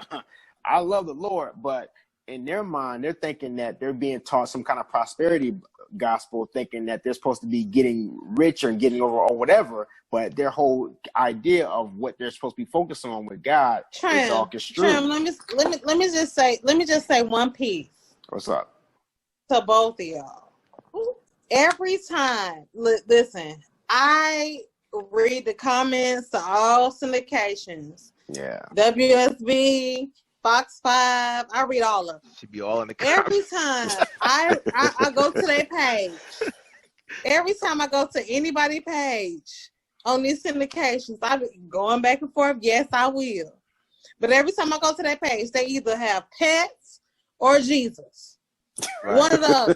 [SPEAKER 2] I love the Lord, but in their mind, they're thinking that they're being taught some kind of prosperity gospel, thinking that they're supposed to be getting richer and getting over or whatever. But their whole idea of what they're supposed to be focused on with God is all construed.
[SPEAKER 3] Trim, let me just say one piece
[SPEAKER 2] What's up?
[SPEAKER 3] to both of y'all. Every time, listen, I read the comments to all syndications,
[SPEAKER 2] Yeah.
[SPEAKER 3] WSB, Fox 5. I read all of them.
[SPEAKER 1] Should be all in the
[SPEAKER 3] Every
[SPEAKER 1] comments.
[SPEAKER 3] time I go to their page, every time I go to anybody's page on these syndications, I be going back and forth. Yes, I will. But every time I go to their page, they either have pets or Jesus.
[SPEAKER 1] Right.
[SPEAKER 3] One of those.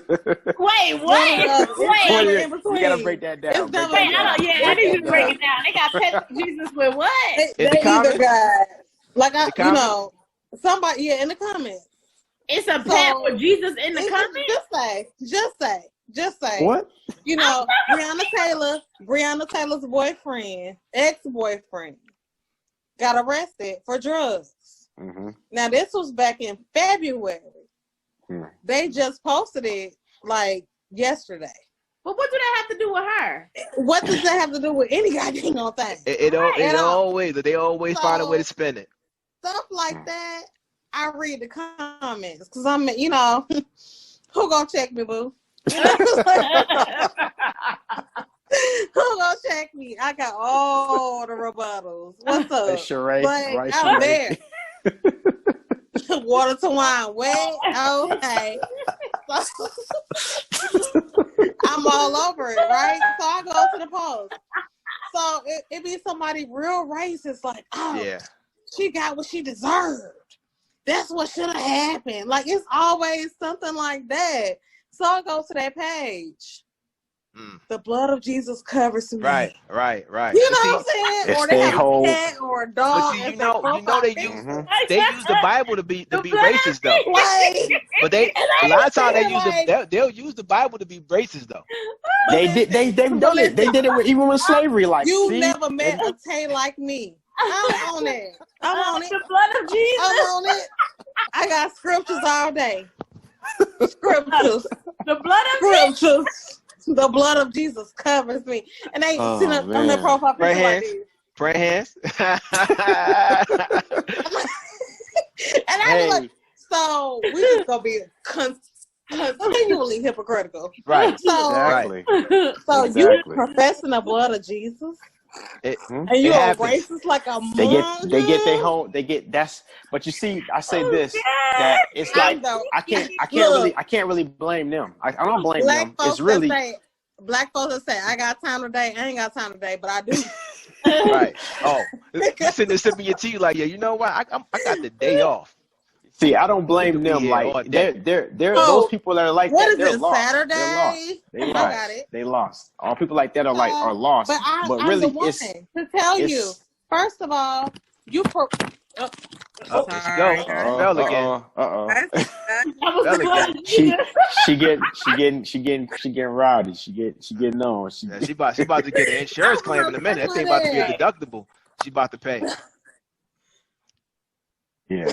[SPEAKER 4] Wait,
[SPEAKER 3] One
[SPEAKER 4] what?
[SPEAKER 3] of those.
[SPEAKER 4] Wait.
[SPEAKER 3] Never
[SPEAKER 2] You
[SPEAKER 3] in between.
[SPEAKER 2] gotta break that down.
[SPEAKER 3] It's never-
[SPEAKER 4] Wait, I need you to break
[SPEAKER 2] down.
[SPEAKER 4] it down. They got pets with Jesus with what?
[SPEAKER 3] They
[SPEAKER 1] In the
[SPEAKER 3] either
[SPEAKER 1] comments?
[SPEAKER 3] got like
[SPEAKER 1] The comments?
[SPEAKER 3] somebody in the comments.
[SPEAKER 4] It's a pet
[SPEAKER 3] So,
[SPEAKER 4] with Jesus in the
[SPEAKER 3] It's
[SPEAKER 4] comments?
[SPEAKER 3] Just say.
[SPEAKER 2] What?
[SPEAKER 3] You know, Breonna Taylor's boyfriend, ex-boyfriend, got arrested for drugs.
[SPEAKER 2] Mm-hmm.
[SPEAKER 3] Now this was back in February. They just posted it like yesterday.
[SPEAKER 4] But what do that have to do with her?
[SPEAKER 3] What does that have to do with any goddamn thing?
[SPEAKER 1] They always find a way to spin it.
[SPEAKER 3] Stuff like that, I read the comments because I'm, you know, who gonna check me, boo? You know? Who gonna check me? I got all the rebuttals. What's up?
[SPEAKER 2] That's Sheree,
[SPEAKER 3] But
[SPEAKER 2] right,
[SPEAKER 3] I'm
[SPEAKER 2] Sheree?
[SPEAKER 3] there. Water to wine. Wait, okay. I'm all over it, right? So I go to the post. So it be somebody real racist, like, oh,
[SPEAKER 1] Yeah.
[SPEAKER 3] she got what she deserved. That's what should have happened. Like, it's always something like that. So I go to that page. The blood of Jesus covers me.
[SPEAKER 1] Right.
[SPEAKER 3] You know what I'm saying?
[SPEAKER 2] It's
[SPEAKER 3] Or they
[SPEAKER 2] their
[SPEAKER 3] have
[SPEAKER 2] whole-
[SPEAKER 3] a cat or a
[SPEAKER 1] But
[SPEAKER 3] dog.
[SPEAKER 1] see,
[SPEAKER 3] as
[SPEAKER 1] you
[SPEAKER 3] their
[SPEAKER 1] know
[SPEAKER 3] profile
[SPEAKER 1] they
[SPEAKER 3] picture.
[SPEAKER 1] use the Bible to be
[SPEAKER 4] The blood
[SPEAKER 1] racist though.
[SPEAKER 3] Like,
[SPEAKER 1] But a lot of times
[SPEAKER 3] like-
[SPEAKER 1] they'll use the Bible to be racist though.
[SPEAKER 2] They've done it. They did it even with slavery. Like,
[SPEAKER 3] you
[SPEAKER 2] see?
[SPEAKER 3] never met a Tay like me. I'm on it. I'm on it.
[SPEAKER 4] The blood of Jesus.
[SPEAKER 3] I'm on it. I got scriptures all day. Scriptures.
[SPEAKER 4] The blood of Jesus.
[SPEAKER 3] Scriptures. The blood of Jesus covers me. And they sit up on their
[SPEAKER 2] man.
[SPEAKER 3] profile picture
[SPEAKER 1] Right
[SPEAKER 3] like
[SPEAKER 1] hands.
[SPEAKER 3] this.
[SPEAKER 1] Pray hands.
[SPEAKER 3] And I be like, so we just gonna be continually hypocritical.
[SPEAKER 1] Right.
[SPEAKER 3] So,
[SPEAKER 2] Exactly.
[SPEAKER 3] so you
[SPEAKER 2] Exactly.
[SPEAKER 3] professing the blood of Jesus,
[SPEAKER 1] It,
[SPEAKER 3] and you
[SPEAKER 1] It
[SPEAKER 3] a
[SPEAKER 1] happens.
[SPEAKER 3] racist like a
[SPEAKER 2] They
[SPEAKER 3] monster?
[SPEAKER 2] get their whole that's. But you see, I say this that it's like I can't really blame them. I don't blame
[SPEAKER 3] Black
[SPEAKER 2] them.
[SPEAKER 3] folks
[SPEAKER 2] It's really
[SPEAKER 3] that say, black folks that say, I got time today. I ain't got time today, but I do.
[SPEAKER 1] right. Oh, you sitting there sipping your tea like, yeah, you know what? I got the day off.
[SPEAKER 2] see. I don't blame them.
[SPEAKER 1] Yeah, all
[SPEAKER 2] Like
[SPEAKER 1] day.
[SPEAKER 2] they're
[SPEAKER 3] Oh,
[SPEAKER 2] those people that are like
[SPEAKER 3] what
[SPEAKER 2] that.
[SPEAKER 3] is
[SPEAKER 2] They're
[SPEAKER 3] it,
[SPEAKER 2] lost.
[SPEAKER 3] Saturday?
[SPEAKER 2] They're lost. They
[SPEAKER 3] I
[SPEAKER 2] lost.
[SPEAKER 3] got it.
[SPEAKER 2] They lost. All people like that are lost.
[SPEAKER 3] But I'm
[SPEAKER 2] really,
[SPEAKER 3] the one
[SPEAKER 2] it's
[SPEAKER 3] to tell you.
[SPEAKER 2] it's-
[SPEAKER 3] First of all, you
[SPEAKER 1] Oh, there she go. Fell again.
[SPEAKER 4] That was
[SPEAKER 1] Fell
[SPEAKER 4] the blood
[SPEAKER 1] again.
[SPEAKER 4] of Jesus.
[SPEAKER 2] she getting rowdy. She getting on.
[SPEAKER 1] Yeah, she about to get an insurance claim in a minute. That thing about to be a deductible. She about to pay.
[SPEAKER 2] Yeah.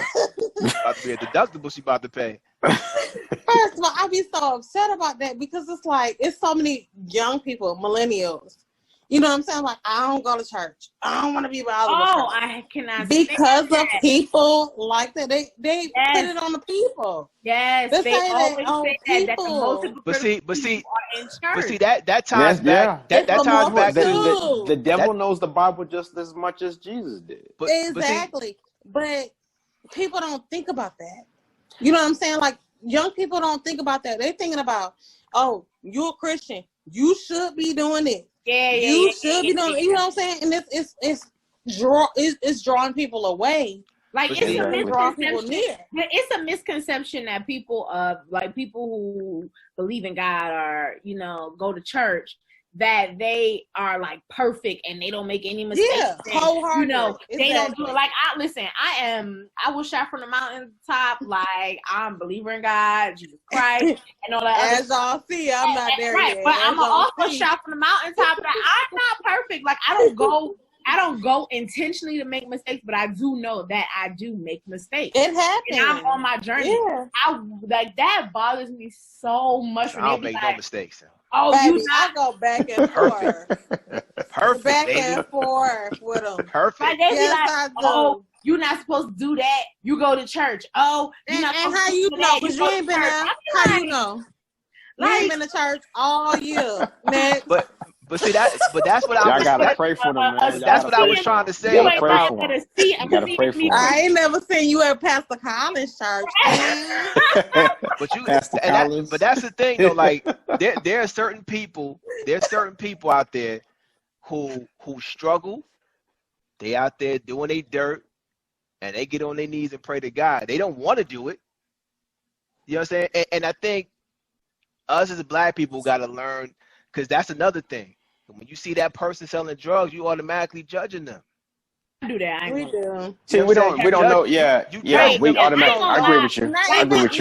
[SPEAKER 1] About to be a deductible. She about to pay.
[SPEAKER 3] First of all, I be so upset about that because it's like it's so many young people, millennials. You know what I'm saying? Like, I don't go to church. I don't want to be bothered with
[SPEAKER 4] Oh,
[SPEAKER 3] church.
[SPEAKER 4] I cannot
[SPEAKER 3] Because
[SPEAKER 4] stand
[SPEAKER 3] of
[SPEAKER 4] that.
[SPEAKER 3] people like that. They
[SPEAKER 4] Yes.
[SPEAKER 3] put it on the people.
[SPEAKER 4] Yes,
[SPEAKER 3] They
[SPEAKER 4] they
[SPEAKER 3] say that
[SPEAKER 4] always
[SPEAKER 3] on
[SPEAKER 4] say that the
[SPEAKER 3] people.
[SPEAKER 4] most
[SPEAKER 1] But see,
[SPEAKER 4] hypocritical people are in church.
[SPEAKER 1] But see that ties
[SPEAKER 2] Yes,
[SPEAKER 1] back.
[SPEAKER 2] yeah.
[SPEAKER 1] That
[SPEAKER 3] It's
[SPEAKER 1] ties
[SPEAKER 3] a
[SPEAKER 1] back
[SPEAKER 3] more
[SPEAKER 1] to.
[SPEAKER 3] too.
[SPEAKER 2] The devil knows the Bible just as much as Jesus did.
[SPEAKER 1] But
[SPEAKER 3] Exactly. But people don't think about that. You know what I'm saying? Like, young people don't think about that. They're thinking about, oh, you're a Christian. You should be doing it. You should be doing it. You know what I'm saying? And it's drawing people away.
[SPEAKER 4] Like, it's a misconception. It's a misconception that people who believe in God or, you know, go to church, that they are like perfect and they don't make any mistakes.
[SPEAKER 3] Yeah, wholehearted.
[SPEAKER 4] You know, they don't do it. Like, I was shot from the mountaintop. Like, I'm a believer in God, Jesus Christ, and all that.
[SPEAKER 3] As y'all see, I'm not there yet.
[SPEAKER 4] But I'm also shot from the mountaintop. That I'm not perfect. Like, I don't go intentionally to make mistakes, but I do know that I do make mistakes.
[SPEAKER 3] It happens.
[SPEAKER 4] And I'm on my journey. Yeah. That bothers me so much.
[SPEAKER 1] I don't make no mistakes.
[SPEAKER 3] Oh, baby, I go back and forth.
[SPEAKER 1] Perfect.
[SPEAKER 3] Back and forth with them.
[SPEAKER 1] Perfect.
[SPEAKER 4] Like, yes, I do. Oh, you're not supposed to do that. You go to church. Oh, you're not supposed
[SPEAKER 3] how
[SPEAKER 4] to
[SPEAKER 3] you
[SPEAKER 4] do
[SPEAKER 3] know?
[SPEAKER 4] Because
[SPEAKER 3] you ain't been there. How you know? You ain't been to church all year. Next.
[SPEAKER 1] But see that's what I was.
[SPEAKER 2] Gotta pray for them, man.
[SPEAKER 1] That's what I was trying to say.
[SPEAKER 3] I ain't never seen you at Pastor Collins' church.
[SPEAKER 1] But that's the thing though. Like there are certain people. There's certain people out there who struggle. They out there doing their dirt, and they get on their knees and pray to God. They don't want to do it. You know what I'm saying? And I think us as Black people got to learn, because that's another thing. When you see that person selling drugs, you automatically judging them.
[SPEAKER 4] I do that.
[SPEAKER 3] We do.
[SPEAKER 2] See, we don't know. Yeah. We automatically. I agree with you. I agree with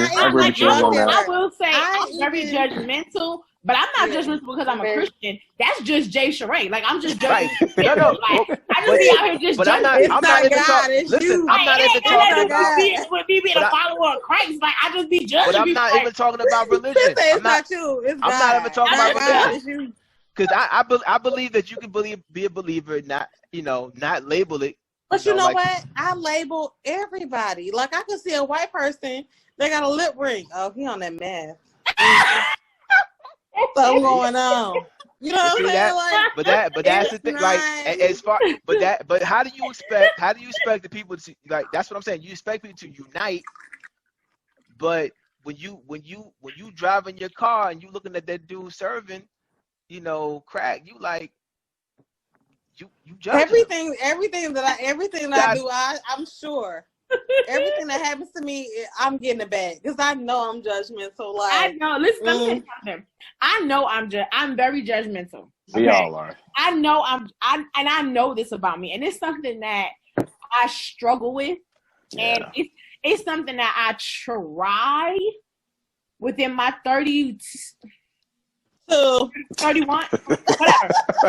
[SPEAKER 2] you on that.
[SPEAKER 4] I will say I'm very judgmental, but I'm not judgmental because I'm a Christian. That's just Jay Sheree. Like, I'm just judging.
[SPEAKER 1] No.
[SPEAKER 4] I just be out here just judging.
[SPEAKER 1] I'm not even talking. Listen, I'm not even talking about
[SPEAKER 4] with me being a follower of Christ. Like, I just be judging.
[SPEAKER 1] But I'm not even talking about religion.
[SPEAKER 3] It's not you. I'm
[SPEAKER 1] not even talking about religion. Because I believe that you can be a believer, not label it.
[SPEAKER 3] But you know what? I label everybody. Like, I could see a white person, they got a lip ring. Oh, he on that meth. Something going on. You know what I'm saying?
[SPEAKER 1] But that's the thing. Like, as far, but how do you expect the people to, like? That's what I'm saying. You expect people to unite, but when you drive in your car and you looking at that dude serving, crack, you like, you judge
[SPEAKER 3] everything that I do. I'm sure everything that happens to me, I'm getting it back because I know I'm judgmental. Like,
[SPEAKER 4] I know. Listen, let me tell you something. I know I'm very judgmental.
[SPEAKER 2] We all are.
[SPEAKER 4] I know I know this about me, and it's something that I struggle with, and it's something that I try within my 31, whatever.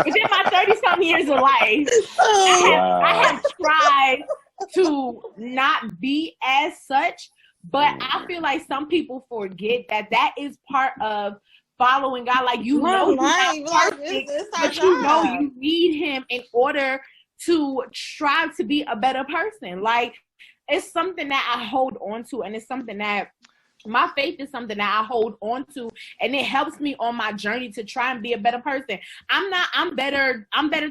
[SPEAKER 4] Within my 30-something years of life, I have tried to not be as such, but I feel like some people forget that is part of following God. Like, you know, but you know you need Him in order to strive to be a better person. Like, it's something that I hold on to, and it's something that my faith is something that I hold on to, and it helps me on my journey to try and be a better person. I'm better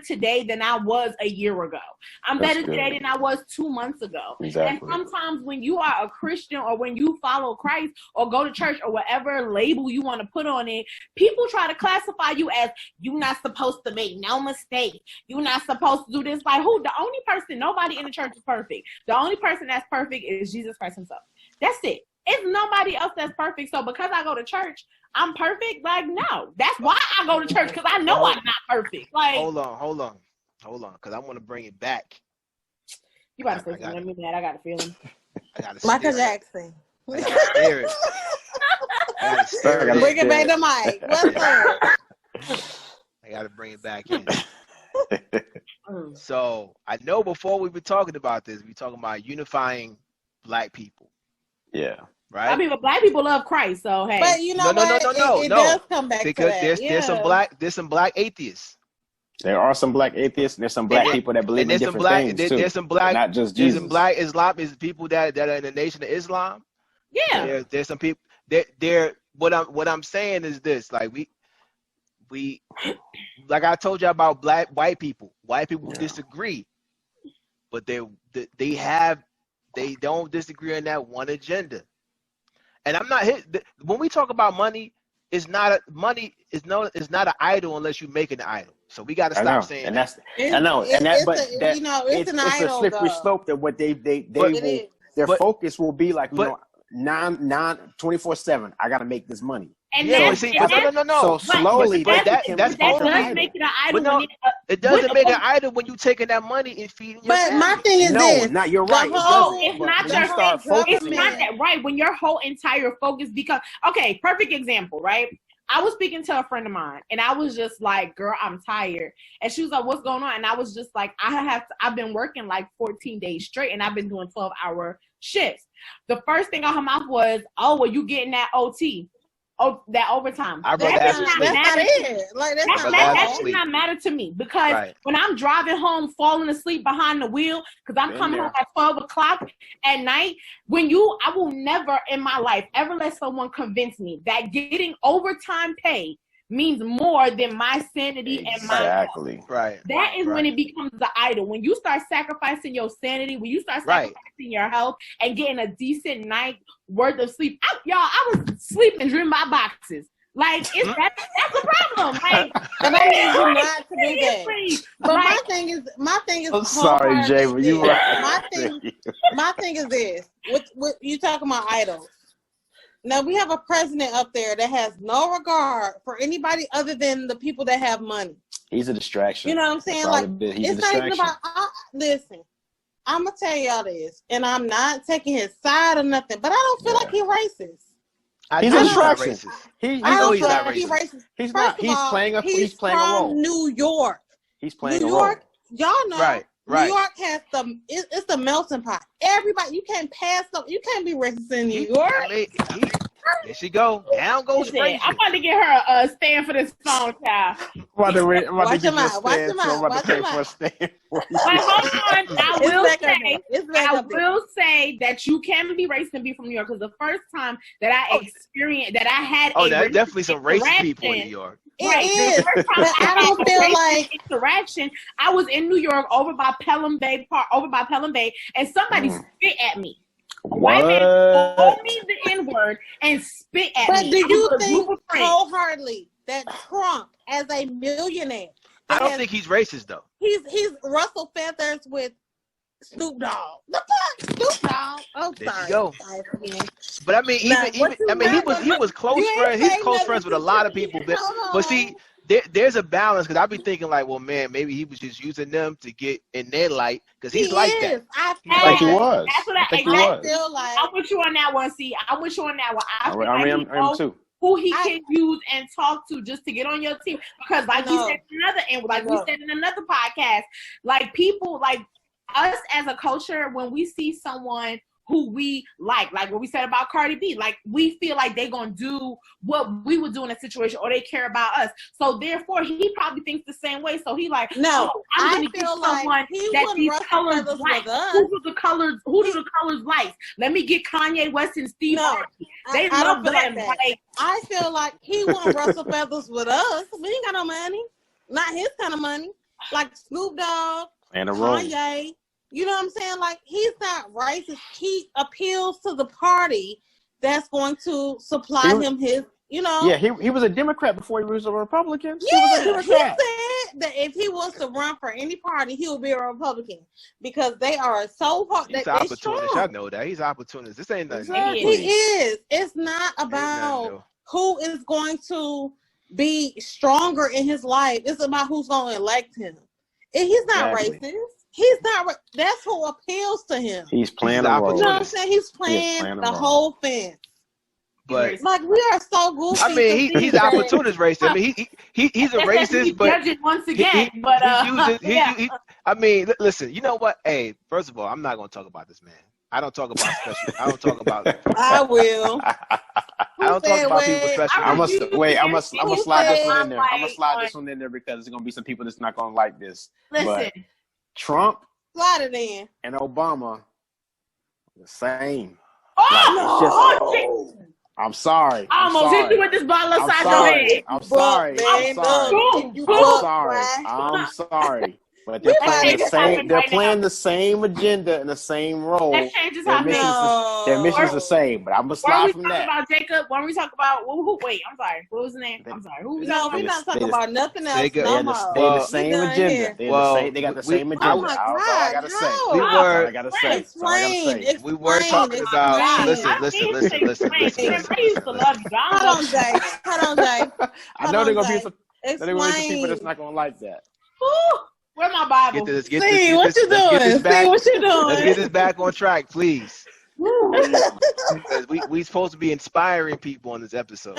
[SPEAKER 4] today than I was a year ago. That's better today than I was 2 months ago.
[SPEAKER 2] Exactly.
[SPEAKER 4] And sometimes when you are a Christian or when you follow Christ or go to church or whatever label you want to put on it, people try to classify you as you're not supposed to make no mistakes. You're not supposed to do this. Like, who? The only person, nobody in the church is perfect. The only person that's perfect is Jesus Christ Himself. That's it. It's nobody else that's perfect. So because I go to church, I'm perfect? Like, no. That's why I go to church, because I know I'm not perfect. Like,
[SPEAKER 1] hold on, because I want to bring it back.
[SPEAKER 4] You about to say something to me, man? I got a feeling.
[SPEAKER 3] Michael Jackson.
[SPEAKER 1] I gotta stare it.
[SPEAKER 3] Bring it back to Mike. What's up?
[SPEAKER 1] I gotta bring it back in. So I know before we were talking about this, we were talking about unifying Black people.
[SPEAKER 2] Yeah.
[SPEAKER 1] Right.
[SPEAKER 4] I mean, but Black people love Christ, so hey.
[SPEAKER 3] But you know what? It does come back
[SPEAKER 1] because
[SPEAKER 3] to that.
[SPEAKER 1] There's some black atheists.
[SPEAKER 2] There are some Black atheists, and there's some Black people that believe in different things too.
[SPEAKER 1] There's some Black,
[SPEAKER 2] not just Jesus.
[SPEAKER 1] There's some Black Islam is people that are in the Nation of Islam.
[SPEAKER 4] Yeah.
[SPEAKER 1] There's some people that what I'm saying is this: like we like I told you about white people. White people disagree, but they have They don't disagree on that one agenda. And I'm not hit. When we talk about money, money is not an idol unless you make an idol. So we got to stop saying
[SPEAKER 2] and
[SPEAKER 1] that.
[SPEAKER 2] I know, and that, but that,
[SPEAKER 3] it's an idol,
[SPEAKER 2] a slippery
[SPEAKER 3] though.
[SPEAKER 2] slope that what their focus will be like, 24/7. I got to make this money.
[SPEAKER 4] And
[SPEAKER 1] no.
[SPEAKER 2] So slowly,
[SPEAKER 1] that
[SPEAKER 4] does make it an idol.
[SPEAKER 1] But it doesn't make an idol when you taking that money and feeding your family.
[SPEAKER 3] My thing is this.
[SPEAKER 2] No, you're right.
[SPEAKER 4] It's not that, right? When your whole entire focus becomes, okay, perfect example, right? I was speaking to a friend of mine, and I was just like, girl, I'm tired. And she was like, what's going on? And I was just like, I've been working like 14 days straight, and I've been doing 12-hour shifts. The first thing out her mouth was, oh, well, you getting that OT. Oh, that overtime.
[SPEAKER 1] That
[SPEAKER 3] does
[SPEAKER 4] not matter to me, because when I'm driving home, falling asleep behind the wheel, because I'm coming home at 12 o'clock at night, I will never in my life ever let someone convince me that getting overtime pay means more than my sanity and my health.
[SPEAKER 1] Right.
[SPEAKER 4] That is when it becomes the idol. When you start sacrificing your sanity, when you start sacrificing your health and getting a decent night worth of sleep. I was sleeping dreaming my boxes. Like, that's a problem. Like,
[SPEAKER 3] but I need you not to do that. But my thing is.
[SPEAKER 2] I'm sorry, Jay, but you right.
[SPEAKER 3] My thing is this. What you talking about idols? Now, we have a president up there that has no regard for anybody other than the people that have money.
[SPEAKER 2] He's a distraction.
[SPEAKER 3] You know what I'm saying? Like, it's not even about, listen, I'm going to tell y'all this, and I'm not taking his side or nothing, but I don't feel like he's racist.
[SPEAKER 2] He's a distraction.
[SPEAKER 3] I don't feel like he's racist.
[SPEAKER 2] He's not. He's playing a role.
[SPEAKER 3] New York.
[SPEAKER 2] He's playing a role.
[SPEAKER 3] Y'all know.
[SPEAKER 1] Right.
[SPEAKER 3] New York has it's the melting pot. Everybody, you can't pass up. You can't be racist in New York.
[SPEAKER 1] There she go. Down goes racist.
[SPEAKER 4] I'm about to get her a stand for this phone, child.
[SPEAKER 3] Watch him out.
[SPEAKER 4] But hold on, I will say that you can be racist and be from New York, because the first time that I experienced that I had
[SPEAKER 1] there's definitely some racist people in New York.
[SPEAKER 3] It is, but I don't feel like
[SPEAKER 4] interaction. I was in New York over by Pelham Bay, and somebody spit at me. White man told me the N-word and spit at me.
[SPEAKER 3] But do you think wholeheartedly that Trump, as a millionaire,
[SPEAKER 1] I don't think he's racist though.
[SPEAKER 3] He's Russell Feathers with Snoop Dogg. The fuck, Snoop Dogg. Oh,
[SPEAKER 1] there
[SPEAKER 3] sorry.
[SPEAKER 1] You go. But I mean, he was close friends. He's close friends with a lot of people. But see, there's a balance, because I be thinking like, well, man, maybe he was just using them to get in their light, because he's like that.
[SPEAKER 2] I think he was.
[SPEAKER 4] That's what I feel like. I'm with you on that one. See, I'm with you on that one. I am too. Who he can use and talk to just to get on your team, because we said in another podcast, like people like us as a culture, when we see someone who we like what we said about Cardi B, like we feel like they're gonna do what we would do in a situation, or they care about us. So therefore, he probably thinks the same way. So he like, I'm gonna get someone that these colors like. Who do the colors like? Let me get Kanye West and Steve Harvey. They love them. Like,
[SPEAKER 3] I feel like he want Russell Feathers with us. We ain't got no money, not his kind of money. Like Snoop Dogg, Kanye. You know what I'm saying? Like, he's not racist. He appeals to the party that's going to supply him his,
[SPEAKER 2] Yeah, he was a Democrat before he was a Republican.
[SPEAKER 3] Yeah, he said that if he was to run for any party, he would be a Republican, because they are so hard.
[SPEAKER 1] He's opportunist. I know that. He's opportunist. This ain't nothing.
[SPEAKER 3] He is. It's not about who is going to be stronger in his life. It's about who's going to elect him. And he's not racist. He's not. That's who appeals to him.
[SPEAKER 2] He's playing a role.
[SPEAKER 3] You know what I'm saying? He's playing the whole fence.
[SPEAKER 1] But
[SPEAKER 3] like, we are so goofy.
[SPEAKER 1] I mean, he's opportunist racist. I mean, he's a racist, but
[SPEAKER 4] once again.
[SPEAKER 1] I mean, listen. You know what? Hey, first of all, I'm not going to talk about this man. I don't talk about special. I don't talk about.
[SPEAKER 3] I will.
[SPEAKER 1] I don't talk about people with special.
[SPEAKER 2] I'm gonna slide this one in there. I'm gonna slide this one in there because there's gonna be some people that's not gonna like this.
[SPEAKER 4] Listen.
[SPEAKER 2] But Trump,
[SPEAKER 3] slide it in,
[SPEAKER 2] and Obama, the same. I'm sorry.
[SPEAKER 4] I almost hit you with this bottle upside your head.
[SPEAKER 2] I'm sorry. But they're playing the
[SPEAKER 4] changes
[SPEAKER 2] same.
[SPEAKER 4] happen
[SPEAKER 2] They're
[SPEAKER 4] right
[SPEAKER 2] playing
[SPEAKER 4] now.
[SPEAKER 2] the same agenda and the same role.
[SPEAKER 4] That changes
[SPEAKER 2] Their
[SPEAKER 4] happen.
[SPEAKER 2] mission's the same. But I'm gonna
[SPEAKER 4] When
[SPEAKER 2] slide
[SPEAKER 4] we
[SPEAKER 2] from
[SPEAKER 4] talk
[SPEAKER 2] that.
[SPEAKER 4] about Jacob, when we talk about wait, I'm sorry. What was the name? I'm sorry. Who we
[SPEAKER 3] No,
[SPEAKER 4] talking
[SPEAKER 3] we're
[SPEAKER 4] about?
[SPEAKER 3] not talking about nothing else
[SPEAKER 1] They
[SPEAKER 3] no
[SPEAKER 1] got-
[SPEAKER 3] more.
[SPEAKER 2] They the
[SPEAKER 1] Well,
[SPEAKER 2] same
[SPEAKER 3] done
[SPEAKER 2] agenda.
[SPEAKER 3] here.
[SPEAKER 2] They
[SPEAKER 1] Well,
[SPEAKER 2] got the
[SPEAKER 1] we-
[SPEAKER 2] same
[SPEAKER 1] I-
[SPEAKER 2] agenda.
[SPEAKER 3] Oh my
[SPEAKER 2] That's all I
[SPEAKER 3] God,
[SPEAKER 2] gotta say.
[SPEAKER 3] how?
[SPEAKER 1] we
[SPEAKER 2] That's all
[SPEAKER 1] were
[SPEAKER 2] I gotta say. That's all I gotta
[SPEAKER 3] Explain,
[SPEAKER 2] say.
[SPEAKER 1] we were
[SPEAKER 3] explain,
[SPEAKER 1] talking about.
[SPEAKER 3] explain.
[SPEAKER 1] Listen,
[SPEAKER 4] I don't
[SPEAKER 1] listen,
[SPEAKER 4] need
[SPEAKER 1] listen,
[SPEAKER 4] to
[SPEAKER 1] listen,
[SPEAKER 4] explain.
[SPEAKER 1] listen,
[SPEAKER 4] Tim,
[SPEAKER 1] listen,
[SPEAKER 4] I used
[SPEAKER 1] listen,
[SPEAKER 4] to
[SPEAKER 1] listen.
[SPEAKER 4] love you. I don't
[SPEAKER 3] Hold on,
[SPEAKER 4] know.
[SPEAKER 3] Jay. Hold on, Jay.
[SPEAKER 2] I know they're gonna be
[SPEAKER 3] Jay.
[SPEAKER 2] some. They're gonna be some people that's
[SPEAKER 3] Explain.
[SPEAKER 2] not gonna like that.
[SPEAKER 4] Ooh, where my Bible?
[SPEAKER 1] Let's get
[SPEAKER 3] See what you
[SPEAKER 1] let's get this
[SPEAKER 3] doing.
[SPEAKER 1] back.
[SPEAKER 3] See what you
[SPEAKER 1] Let's get
[SPEAKER 3] doing.
[SPEAKER 1] this back on track, please.
[SPEAKER 4] Woo.
[SPEAKER 1] Because we supposed to be inspiring people on this episode.